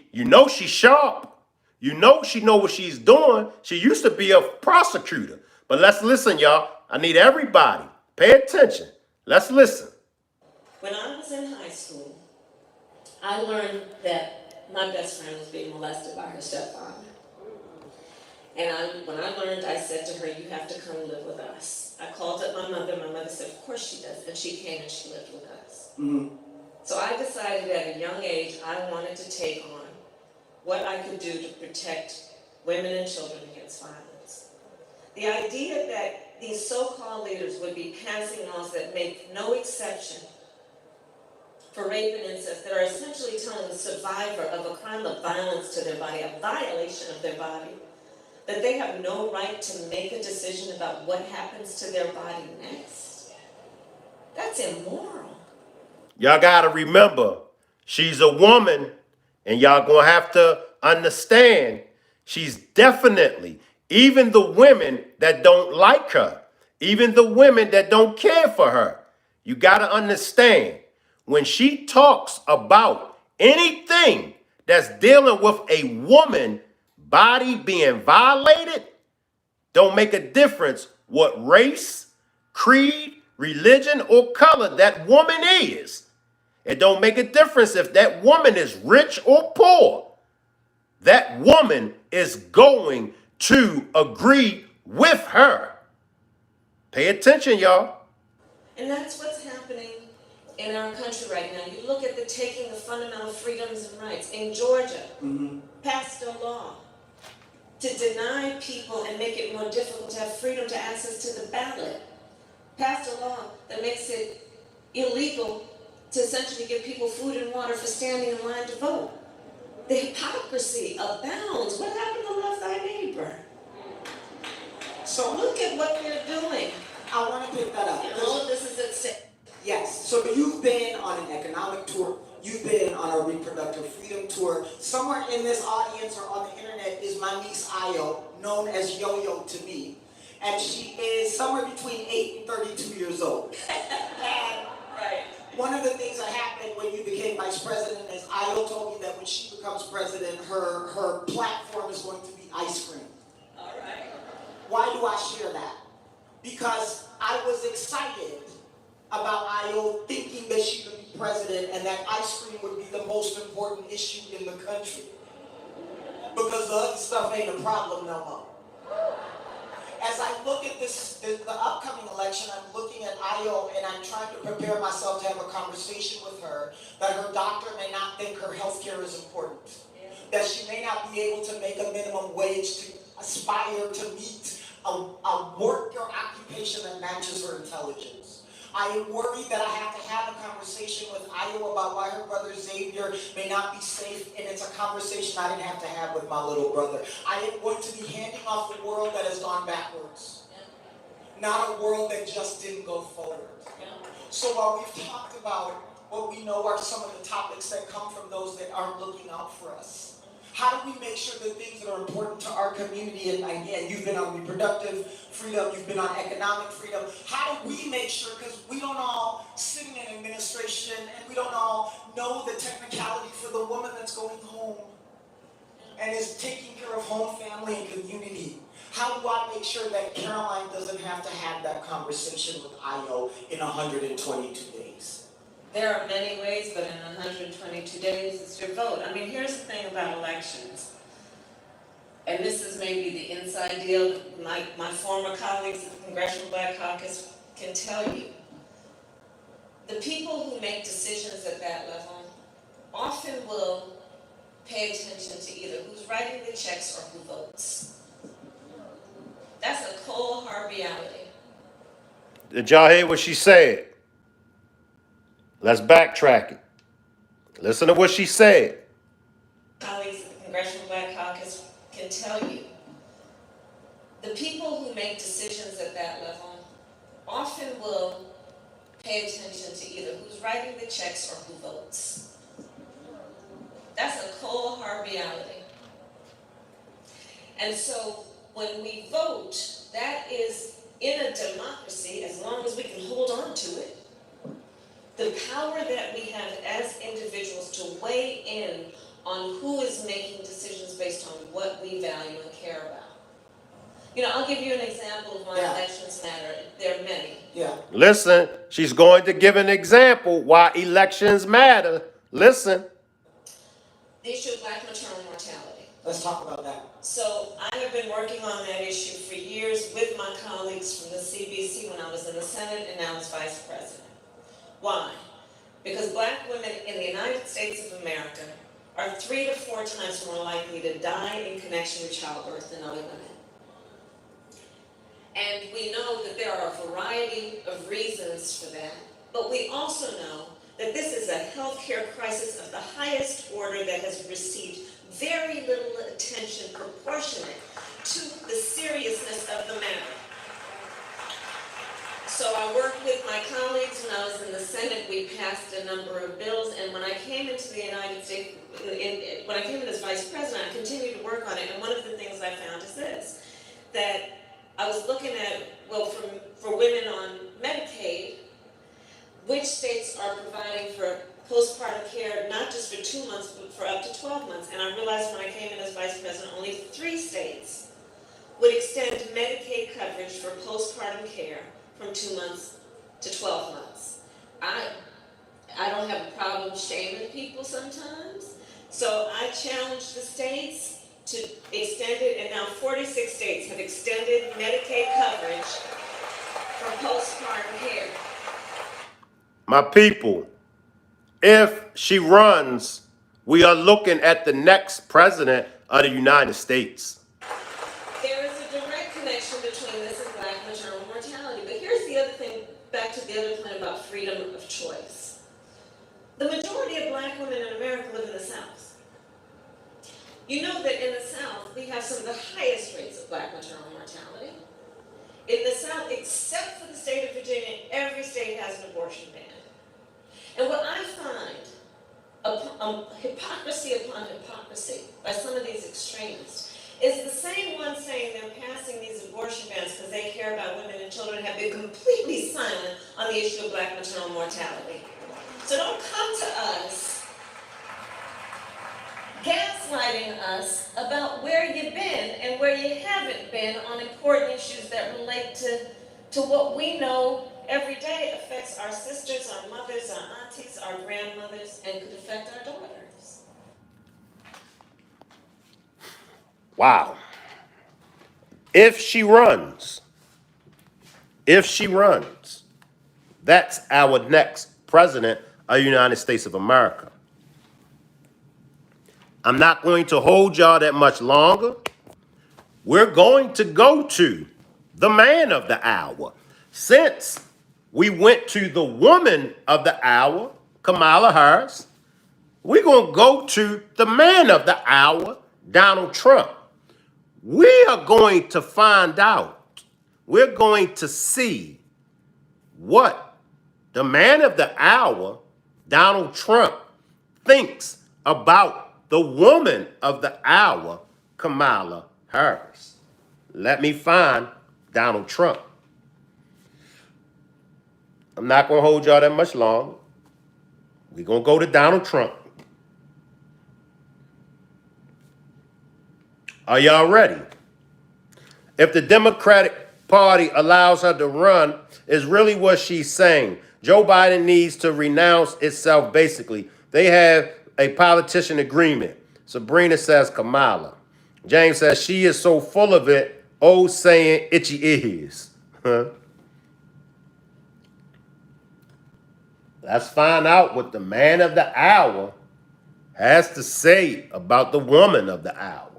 S1: sharp. You know she know what she's doing. She used to be a prosecutor. But let's listen, y'all. I need everybody. Pay attention. Let's listen.
S8: When I was in high school, I learned that my best friend was being molested by her stepfather. And when I learned, I said to her, you have to come live with us. I called up my mother. My mother said, of course she does. And she came and she lived with us. Mm-hmm. So I decided at a young age I wanted to take on what I could do to protect women and children against violence. The idea that these so-called leaders would be passing laws that make no exception for rape and incest, that are essentially telling the survivor of a crime of violence to their body, a violation of their body, that they have no right to make a decision about what happens to their body next? That's immoral.
S1: Y'all got to remember, she's a woman, and y'all going to have to understand she's definitely, even the women that don't like her, even the women that don't care for her, you got to understand when she talks about anything that's dealing with a woman body being violated, don't make a difference what race, creed, religion, or color that woman is. It don't make a difference if that woman is rich or poor. That woman is going to agree with her. Pay attention, y'all.
S8: And that's what's happening in our country right now. You look at the taking of fundamental freedoms and rights. In Georgia, passed a law to deny people and make it more difficult to have freedom to access to the ballot. Passed a law that makes it illegal to essentially give people food and water for standing in line to vote. The hypocrisy abounds. What happened to love thy neighbor? So look at what they're doing.
S9: I want to pick that up.
S8: And all of this is at stake.
S9: Yes, so you've been on an economic tour, you've been on a reproductive freedom tour. Somewhere in this audience or on the internet is my niece Ayo, known as Yo-Yo to me. And she is somewhere between 8 and 32 years old. And
S8: Right.
S9: one of the things that happened when you became vice president is Ayo told me that when she becomes president, her platform is going to be ice cream.
S8: All right.
S9: Why do I share that? Because I was excited about Ayo thinking that she would be president and that ice cream would be the most important issue in the country. Because the other stuff ain't a problem no more. As I look at the upcoming election, I'm looking at Ayo and I'm trying to prepare myself to have a conversation with her that her doctor may not think her health care is important. That she may not be able to make a minimum wage to aspire to meet a work or occupation that matches her intelligence. I am worried that I have to have a conversation with Ayo about why her brother Xavier may not be safe, and it's a conversation I didn't have to have with my little brother. I am going to be handing off a world that has gone backwards, not a world that just didn't go forward. So while we've talked about what we know are some of the topics that come from those that aren't looking out for us, how do we make sure the things that are important to our community, and again, you've been on reproductive freedom, you've been on economic freedom, how do we make sure, because we don't all sit in an administration and we don't all know the technicality for the woman that's going home and is taking care of home, family, and community. How do I make sure that Caroline doesn't have to have that conversation with Ayo in 122 days?
S8: There are many ways, but in 122 days, it's your vote. I mean, here's the thing about elections. And this is maybe the inside deal. My former colleagues at the Congressional Black Caucus can tell you. The people who make decisions at that level often will pay attention to either who's writing the checks or who votes. That's a cold, hard reality.
S1: Did y'all hear what she said? Let's backtrack it. Listen to what she said.
S8: Colleagues at the Congressional Black Caucus can tell you. The people who make decisions at that level often will pay attention to either who's writing the checks or who votes. That's a cold, hard reality. And so when we vote, that is in a democracy, as long as we can hold on to it, the power that we have as individuals to weigh in on who is making decisions based on what we value and care about. You know, I'll give you an example of why elections matter. There are many.
S9: Yeah.
S1: Listen, she's going to give an example why elections matter. Listen.
S8: The issue of Black maternal mortality.
S9: Let's talk about that.
S8: So I have been working on that issue for years with my colleagues from the CBC when I was in the Senate and now as Vice President. Why? Because Black women in the United States of America are 3 to 4 times more likely to die in connection with childbirth than other women. And we know that there are a variety of reasons for that, but we also know that this is a healthcare crisis of the highest order that has received very little attention proportionate to my colleagues knows, in the Senate, we passed a number of bills, and when I came into the United States, when I came in as vice president, I continued to work on it, and one of the things I found is this, that I was looking at, well, for women on Medicaid, which states are providing for postpartum care, not just for 2 months, but for up to 12 months. And I realized when I came in as vice president, only 3 states would extend Medicaid coverage for postpartum care from 2 months to 12 months. I don't have a problem shaming people sometimes, so I challenged the states to extend it, and now 46 states have extended Medicaid coverage for postpartum care.
S1: My people, if she runs, we are looking at the next president of the United States.
S8: There is a direct connection between this and Black maternal mortality. But here's the other thing, back to the other point about freedom of choice. The majority of Black women in America live in the South. You know that in the South, we have some of the highest rates of Black maternal mortality. In the South, except for the state of Virginia, every state has an abortion ban. And what I find, hypocrisy upon hypocrisy by some of these extremists, is the same ones saying they're passing these abortion bans because they care about women and children have been completely silent on the issue of Black maternal mortality. So don't come to us gaslighting us about where you've been and where you haven't been on important issues that relate to what we know every day affects our sisters, our mothers, our aunties, our grandmothers, and could affect our daughters.
S1: Wow. If she runs, that's our next president of the United States of America. I'm not going to hold y'all that much longer. We're going to go to the man of the hour. Since we went to the woman of the hour, Kamala Harris, we're going to go to the man of the hour, Donald Trump. We are going to find out, we're going to see what the man of the hour, Donald Trump, thinks about the woman of the hour, Kamala Harris. Let me find Donald Trump. I'm not going to hold y'all that much longer. We're going to go to Donald Trump. Are y'all ready? If the Democratic Party allows her to run, is really what she's saying. Joe Biden needs to renounce itself, basically. They have a politician agreement. Sabrina says Kamala. James says she is so full of it, oh, saying itchy ears. Let's find out what the man of the hour has to say about the woman of the hour.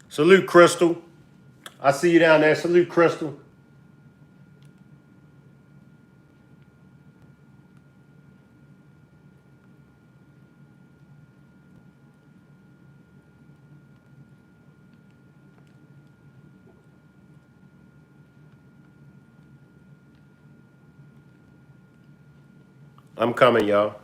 S1: Salute, Crystal. I see you down there. Salute, Crystal. I'm coming, y'all.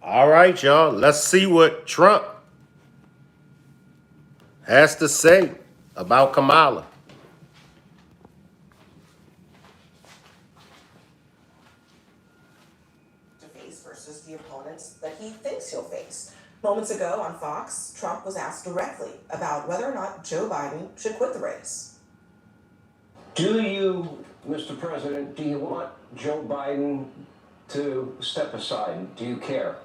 S1: All right, y'all. Let's see what Trump has to say about Kamala.
S10: To face versus the opponents that he thinks he'll face. Moments ago on Fox, Trump was asked directly about whether or not Joe Biden should quit the race.
S11: Do you, Mr. President, do you want Joe Biden to step aside? Do you care?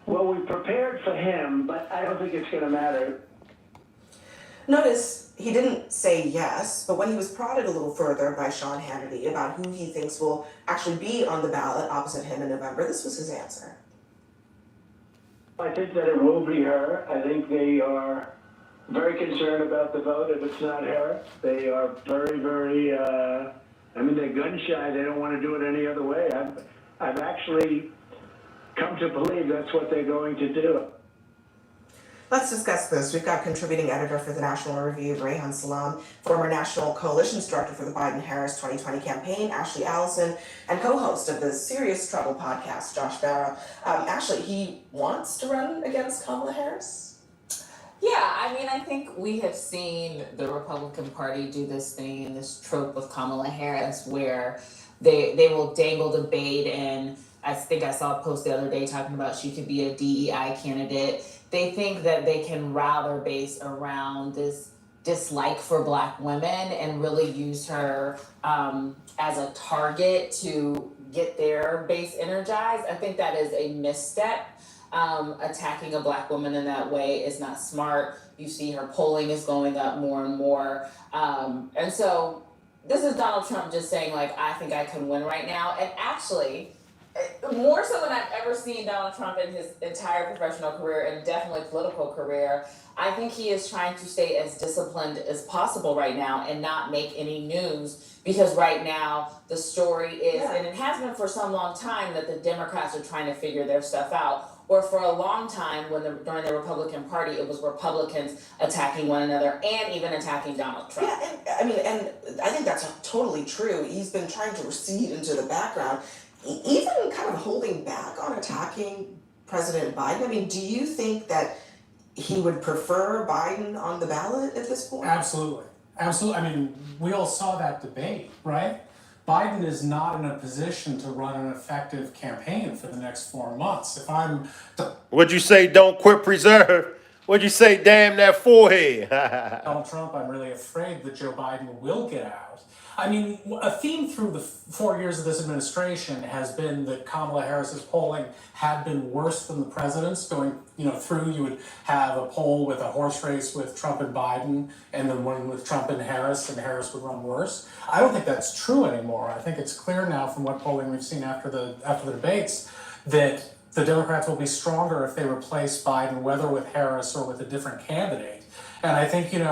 S12: Well, we prepared for him, but I don't think it's going to matter.
S10: Notice he didn't say yes, but when he was prodded a little further by Sean Hannity about who he thinks will actually be on the ballot opposite him in November, this was his answer.
S12: I think that it will be her. I think they are very concerned about the vote if it's not her. They are very, very, they're gun shy. They don't want to do it any other way. I've actually come to believe that's what they're going to do.
S10: Let's discuss this. We've got contributing editor for the National Review, Rayhan Salam, former National Coalitions Director for the Biden-Harris 2020 campaign, Ashley Allison, and co-host of the Serious Trouble podcast, Josh Barra. Ashley, he wants to run against Kamala Harris?
S13: Yeah, I mean, I think we have seen the Republican Party do this thing, this trope with Kamala Harris, where they will dangle the bait, and I think I saw a post the other day talking about she could be a DEI candidate. They think that they can rile their base around this dislike for Black women and really use her as a target to get their base energized. I think that is a misstep. Attacking a Black woman in that way is not smart. You see her polling is going up more and more. And so this is Donald Trump just saying, like, I think I can win right now. And actually, more so than I've ever seen Donald Trump in his entire professional career and definitely political career, I think he is trying to stay as disciplined as possible right now and not make any news, because right now the story is, and it has been for some long time, that the Democrats are trying to figure their stuff out. Or for a long time, during the Republican Party, it was Republicans attacking one another and even attacking Donald Trump.
S10: Yeah, and I think that's totally true. He's been trying to recede into the background, even kind of holding back on attacking President Biden. I mean, do you think that he would prefer Biden on the ballot at this point?
S14: Absolutely. Absolutely. I mean, we all saw that debate, right? Biden is not in a position to run an effective campaign for the next 4 months.
S1: What'd you say, don't quit preserve? What'd you say, damn that forehead?
S14: Donald Trump, I'm really afraid that Joe Biden will get out. I mean, a theme through the 4 years of this administration has been that Kamala Harris's polling had been worse than the president's. Going, through, you would have a poll with a horse race with Trump and Biden, and then one with Trump and Harris would run worse. I don't think that's true anymore. I think it's clear now from what polling we've seen after the debates that the Democrats will be stronger if they replace Biden, whether with Harris or with a different candidate. And I think, in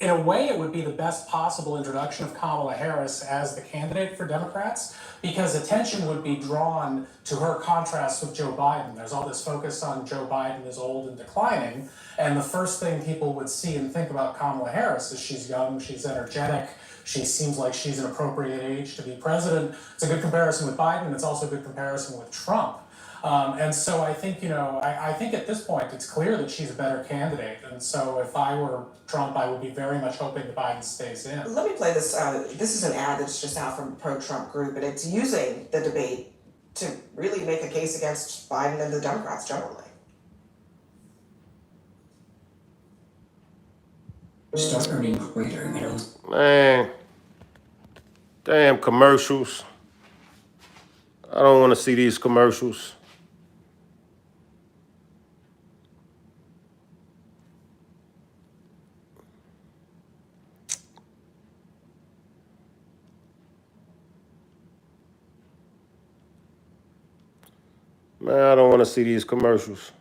S14: a way, it would be the best possible introduction of Kamala Harris as the candidate for Democrats, because attention would be drawn to her contrast with Joe Biden. There's all this focus on Joe Biden as old and declining, and the first thing people would see and think about Kamala Harris is she's young, she's energetic, she seems like she's an appropriate age to be president. It's a good comparison with Biden, it's also a good comparison with Trump. And so I think, I think at this point it's clear that she's a better candidate. And so if I were Trump, I would be very much hoping that Biden stays in.
S10: Let me play this. This is an ad that's just out from a pro-Trump group, and it's using the debate to really make a case against Biden and the Democrats generally.
S15: Start earning greater middle.
S1: Man, damn commercials. I don't want to see these commercials. Man, I don't want to see these commercials.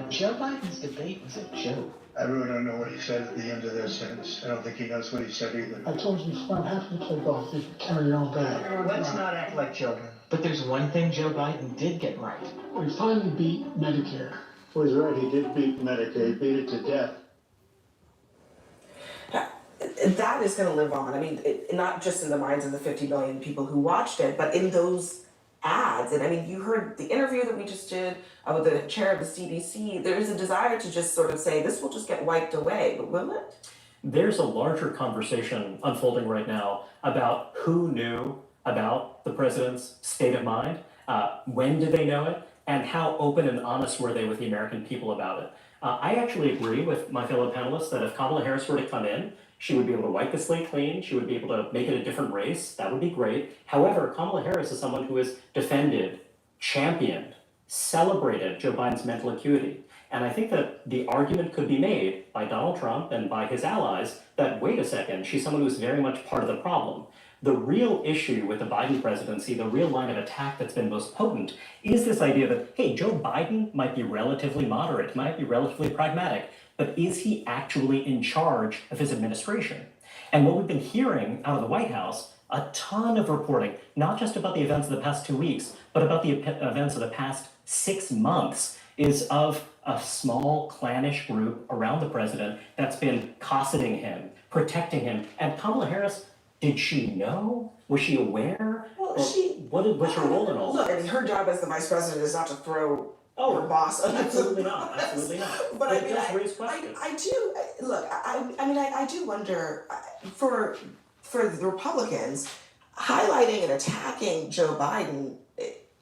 S15: Joe Biden's debate was a joke.
S2: I really don't know what he said at the end of their sentence. I don't think he knows what he said either.
S6: I told you, son, half the play golf, you can carry your own bag.
S15: Let's not act like children. But there's one thing Joe Biden did get right.
S12: We finally beat Medicare. Well, he's right, he did beat Medicare, he beat it to death.
S10: That is going to live on. I mean, not just in the minds of the 50 million people who watched it, but in those ads. And I mean, you heard the interview that we just did with the chair of the CDC. There is a desire to just sort of say, this will just get wiped away, but will it?
S16: There's a larger conversation unfolding right now about who knew about the president's state of mind, when did they know it, and how open and honest were they with the American people about it. I actually agree with my fellow panelists that if Kamala Harris were to come in, she would be able to wipe the slate clean, she would be able to make it a different race, that would be great. However, Kamala Harris is someone who has defended, championed, celebrated Joe Biden's mental acuity. And I think that the argument could be made by Donald Trump and by his allies that, wait a second, she's someone who's very much part of the problem. The real issue with the Biden presidency, the real line of attack that's been most potent, is this idea that, hey, Joe Biden might be relatively moderate, might be relatively pragmatic, but is he actually in charge of his administration? And what we've been hearing out of the White House, a ton of reporting, not just about the events of the past 2 weeks, but about the events of the past 6 months, is of a small, clannish group around the president that's been cosseting him, protecting him. And Kamala Harris, did she know? Was she aware?
S10: Well,
S16: What was her role in all
S10: look,
S16: this?
S10: I mean, her job as the vice president is not to throw her boss under
S16: Absolutely not. Absolutely not.
S10: But I mean,
S16: it does raise questions.
S10: I do look. I do wonder for the Republicans highlighting and attacking Joe Biden.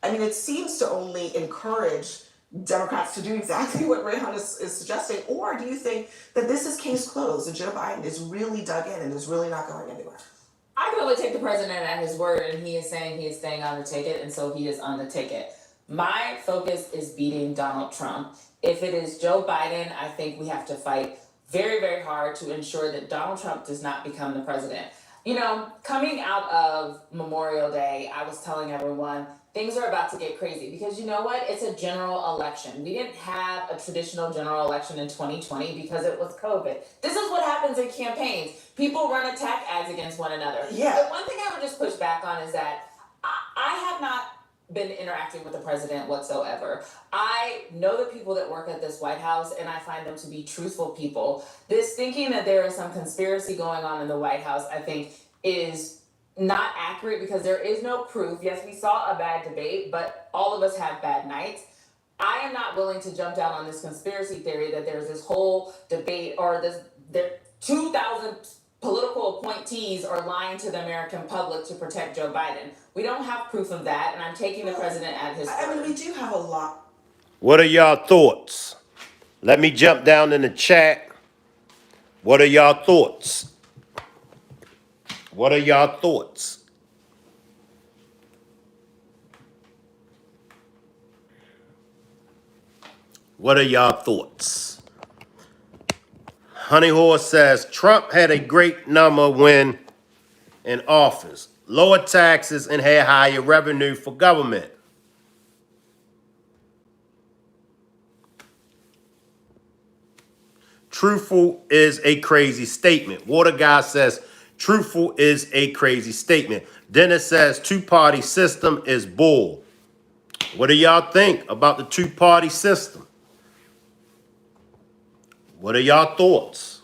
S10: I mean, it seems to only encourage Democrats to do exactly what Rayhan is suggesting. Or do you think that this is case closed and Joe Biden is really dug in and is really not going anywhere?
S13: I can only take the president at his word, and he is saying he is staying on the ticket, and so he is on the ticket. My focus is beating Donald Trump. If it is Joe Biden, I think we have to fight very, very hard to ensure that Donald Trump does not become the president. You know, coming out of Memorial Day, I was telling everyone, things are about to get crazy because you know what? It's a general election. We didn't have a traditional general election in 2020 because it was COVID. This is what happens in campaigns. People run attack ads against one another.
S10: Yeah.
S13: The one thing I would just push back on is that I have not been interacting with the president whatsoever. I know the people that work at this White House, and I find them to be truthful people. This thinking that there is some conspiracy going on in the White House, I think, is not accurate because there is no proof. Yes, we saw a bad debate, but all of us have bad nights. I am not willing to jump down on this conspiracy theory that there's this whole debate or there 2,000 political appointees are lying to the American public to protect Joe Biden. We don't have proof of that, and I'm taking the president at his word.
S10: I mean, we do have a lot.
S1: What are y'all thoughts? Let me jump down in the chat. What are y'all thoughts? What are y'all thoughts? What are y'all thoughts? Honey Horse says, Trump had a great number when in office. Lower taxes and had higher revenue for government. Truthful is a crazy statement. Water Guy says, truthful is a crazy statement. Dennis says, two-party system is bull. What do y'all think about the two-party system? What are y'all thoughts?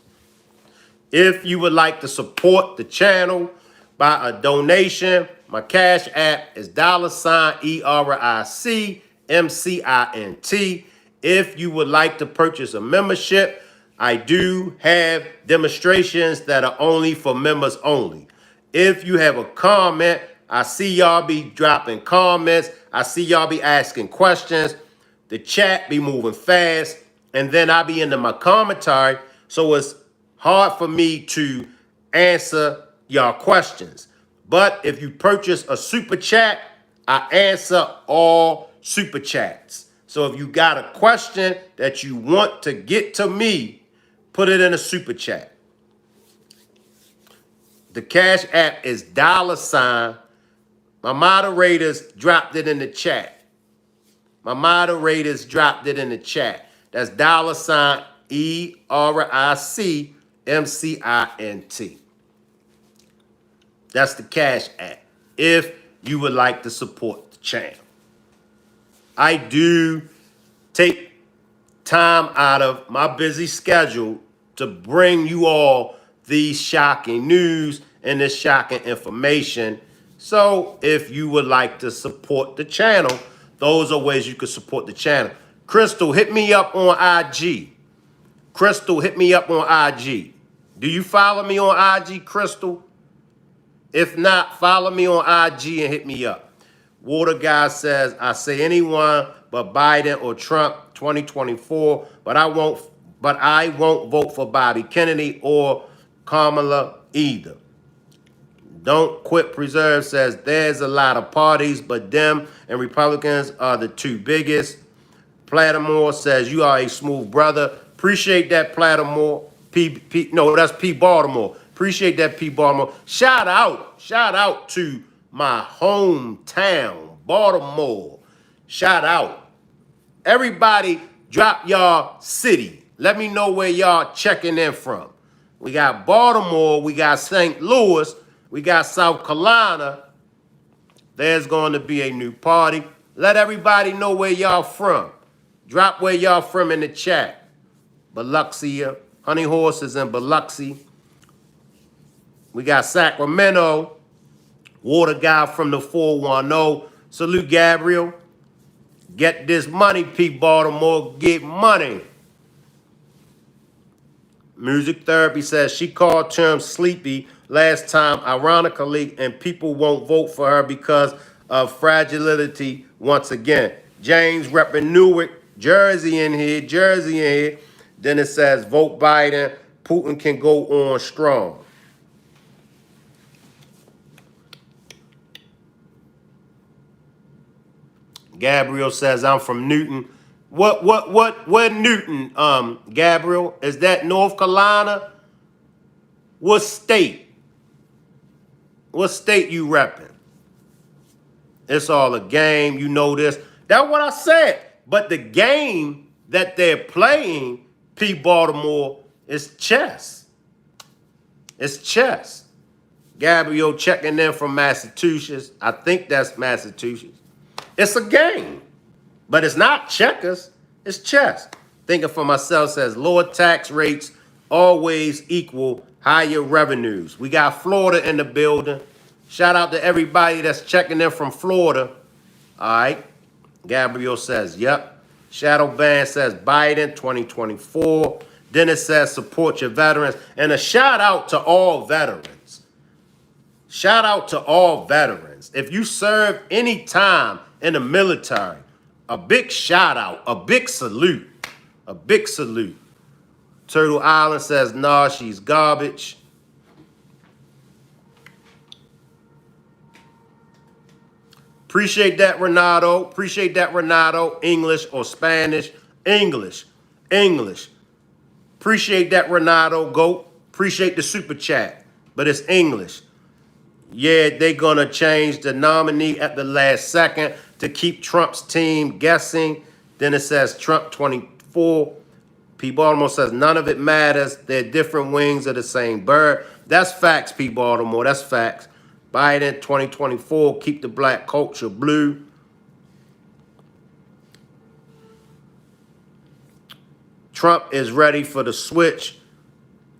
S1: If you would like to support the channel by a donation, my cash app is $ERICMCINT. If you would like to purchase a membership, I do have demonstrations that are only for members only. If you have a comment, I see y'all be dropping comments. I see y'all be asking questions. The chat be moving fast. And then I be into my commentary. So it's hard for me to answer y'all questions. But if you purchase a super chat, I answer all super chats. So if you got a question that you want to get to me, put it in a super chat. The cash app is $. My moderators dropped it in the chat. My moderators dropped it in the chat. That's $ERICMCINT. That's the cash app if you would like to support the channel. I do take time out of my busy schedule to bring you all these shocking news and this shocking information. So if you would like to support the channel, those are ways you can support the channel. Crystal, hit me up on IG. Crystal, hit me up on IG. Do you follow me on IG, Crystal? If not, follow me on IG and hit me up. Water Guy says, I say anyone but Biden or Trump 2024, but I won't vote for Bobby Kennedy or Kamala either. Don't Quit Preserve says there's a lot of parties, but Dem and Republicans are the two biggest. Plattermore says you are a smooth brother. Appreciate that, Plattermore. No, that's P. Baltimore. Appreciate that, P. Baltimore. Shout out to my hometown, Baltimore. Shout out. Everybody drop y'all city. Let me know where y'all checking in from. We got Baltimore, we got St. Louis, we got South Carolina. There's going to be a new party. Let everybody know where y'all from. Drop where y'all from in the chat. Biloxi, Honey Horses in Biloxi. We got Sacramento. Water Guy from the 410. Salute, Gabriel. Get this money, P. Baltimore. Get money. Music Therapy says she called Trump sleepy last time, ironically, and people won't vote for her because of fragility once again. James repping Newark, Jersey in here. Then it says vote Biden. Putin can go on strong. Gabriel says I'm from Newton. What Newton, Gabriel? Is that North Carolina? What state? What state you repping? It's all a game, you know this. That's what I said. But the game that they're playing, P. Baltimore, is chess. It's chess. Gabriel checking in from Massachusetts. I think that's Massachusetts. It's a game. But it's not checkers, it's chess. Thinking for myself says lower tax rates always equal higher revenues. We got Florida in the building. Shout out to everybody that's checking in from Florida. All right. Gabriel says, yep. Shadow Band says Biden 2024. Dennis says support your veterans. And a shout out to all veterans. Shout out to all veterans. If you serve any time in the military, a big shout out, a big salute, a big salute. Turtle Island says, nah, she's garbage. Appreciate that, Renato. Appreciate that, Renato. English or Spanish? English. Appreciate that, Renato. Go. Appreciate the super chat, but it's English. Yeah, they're going to change the nominee at the last second to keep Trump's team guessing. Then it says Trump 24. P. Baltimore says none of it matters. They're different wings of the same bird. That's facts, P. Baltimore. That's facts. Biden 2024, keep the black culture blue. Trump is ready for the switch.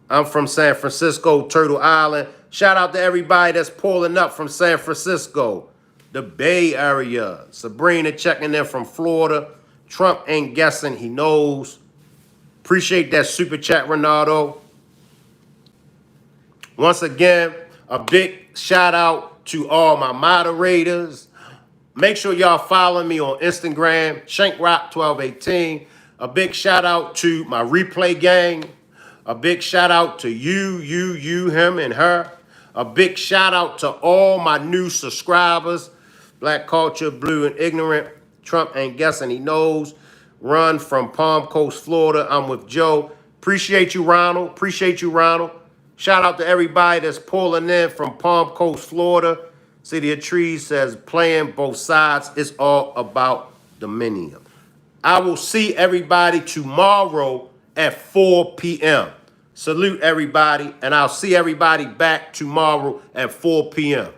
S1: I'm from San Francisco, Turtle Island. Shout out to everybody that's pulling up from San Francisco, the Bay Area. Sabrina checking in from Florida. Trump ain't guessing, he knows. Appreciate that super chat, Renato. Once again, a big shout out to all my moderators. Make sure y'all follow me on Instagram, ShankRock1218. A big shout out to my replay gang. A big shout out to you, him, and her. A big shout out to all my new subscribers. Black Culture, Blue and Ignorant. Trump ain't guessing, he knows. Run from Palm Coast, Florida. I'm with Joe. Appreciate you, Ronald. Appreciate you, Ronald. Shout out to everybody that's pulling in from Palm Coast, Florida. City of Trees says playing both sides. It's all about dominion. I will see everybody tomorrow at 4 p.m. Salute everybody, and I'll see everybody back tomorrow at 4 p.m.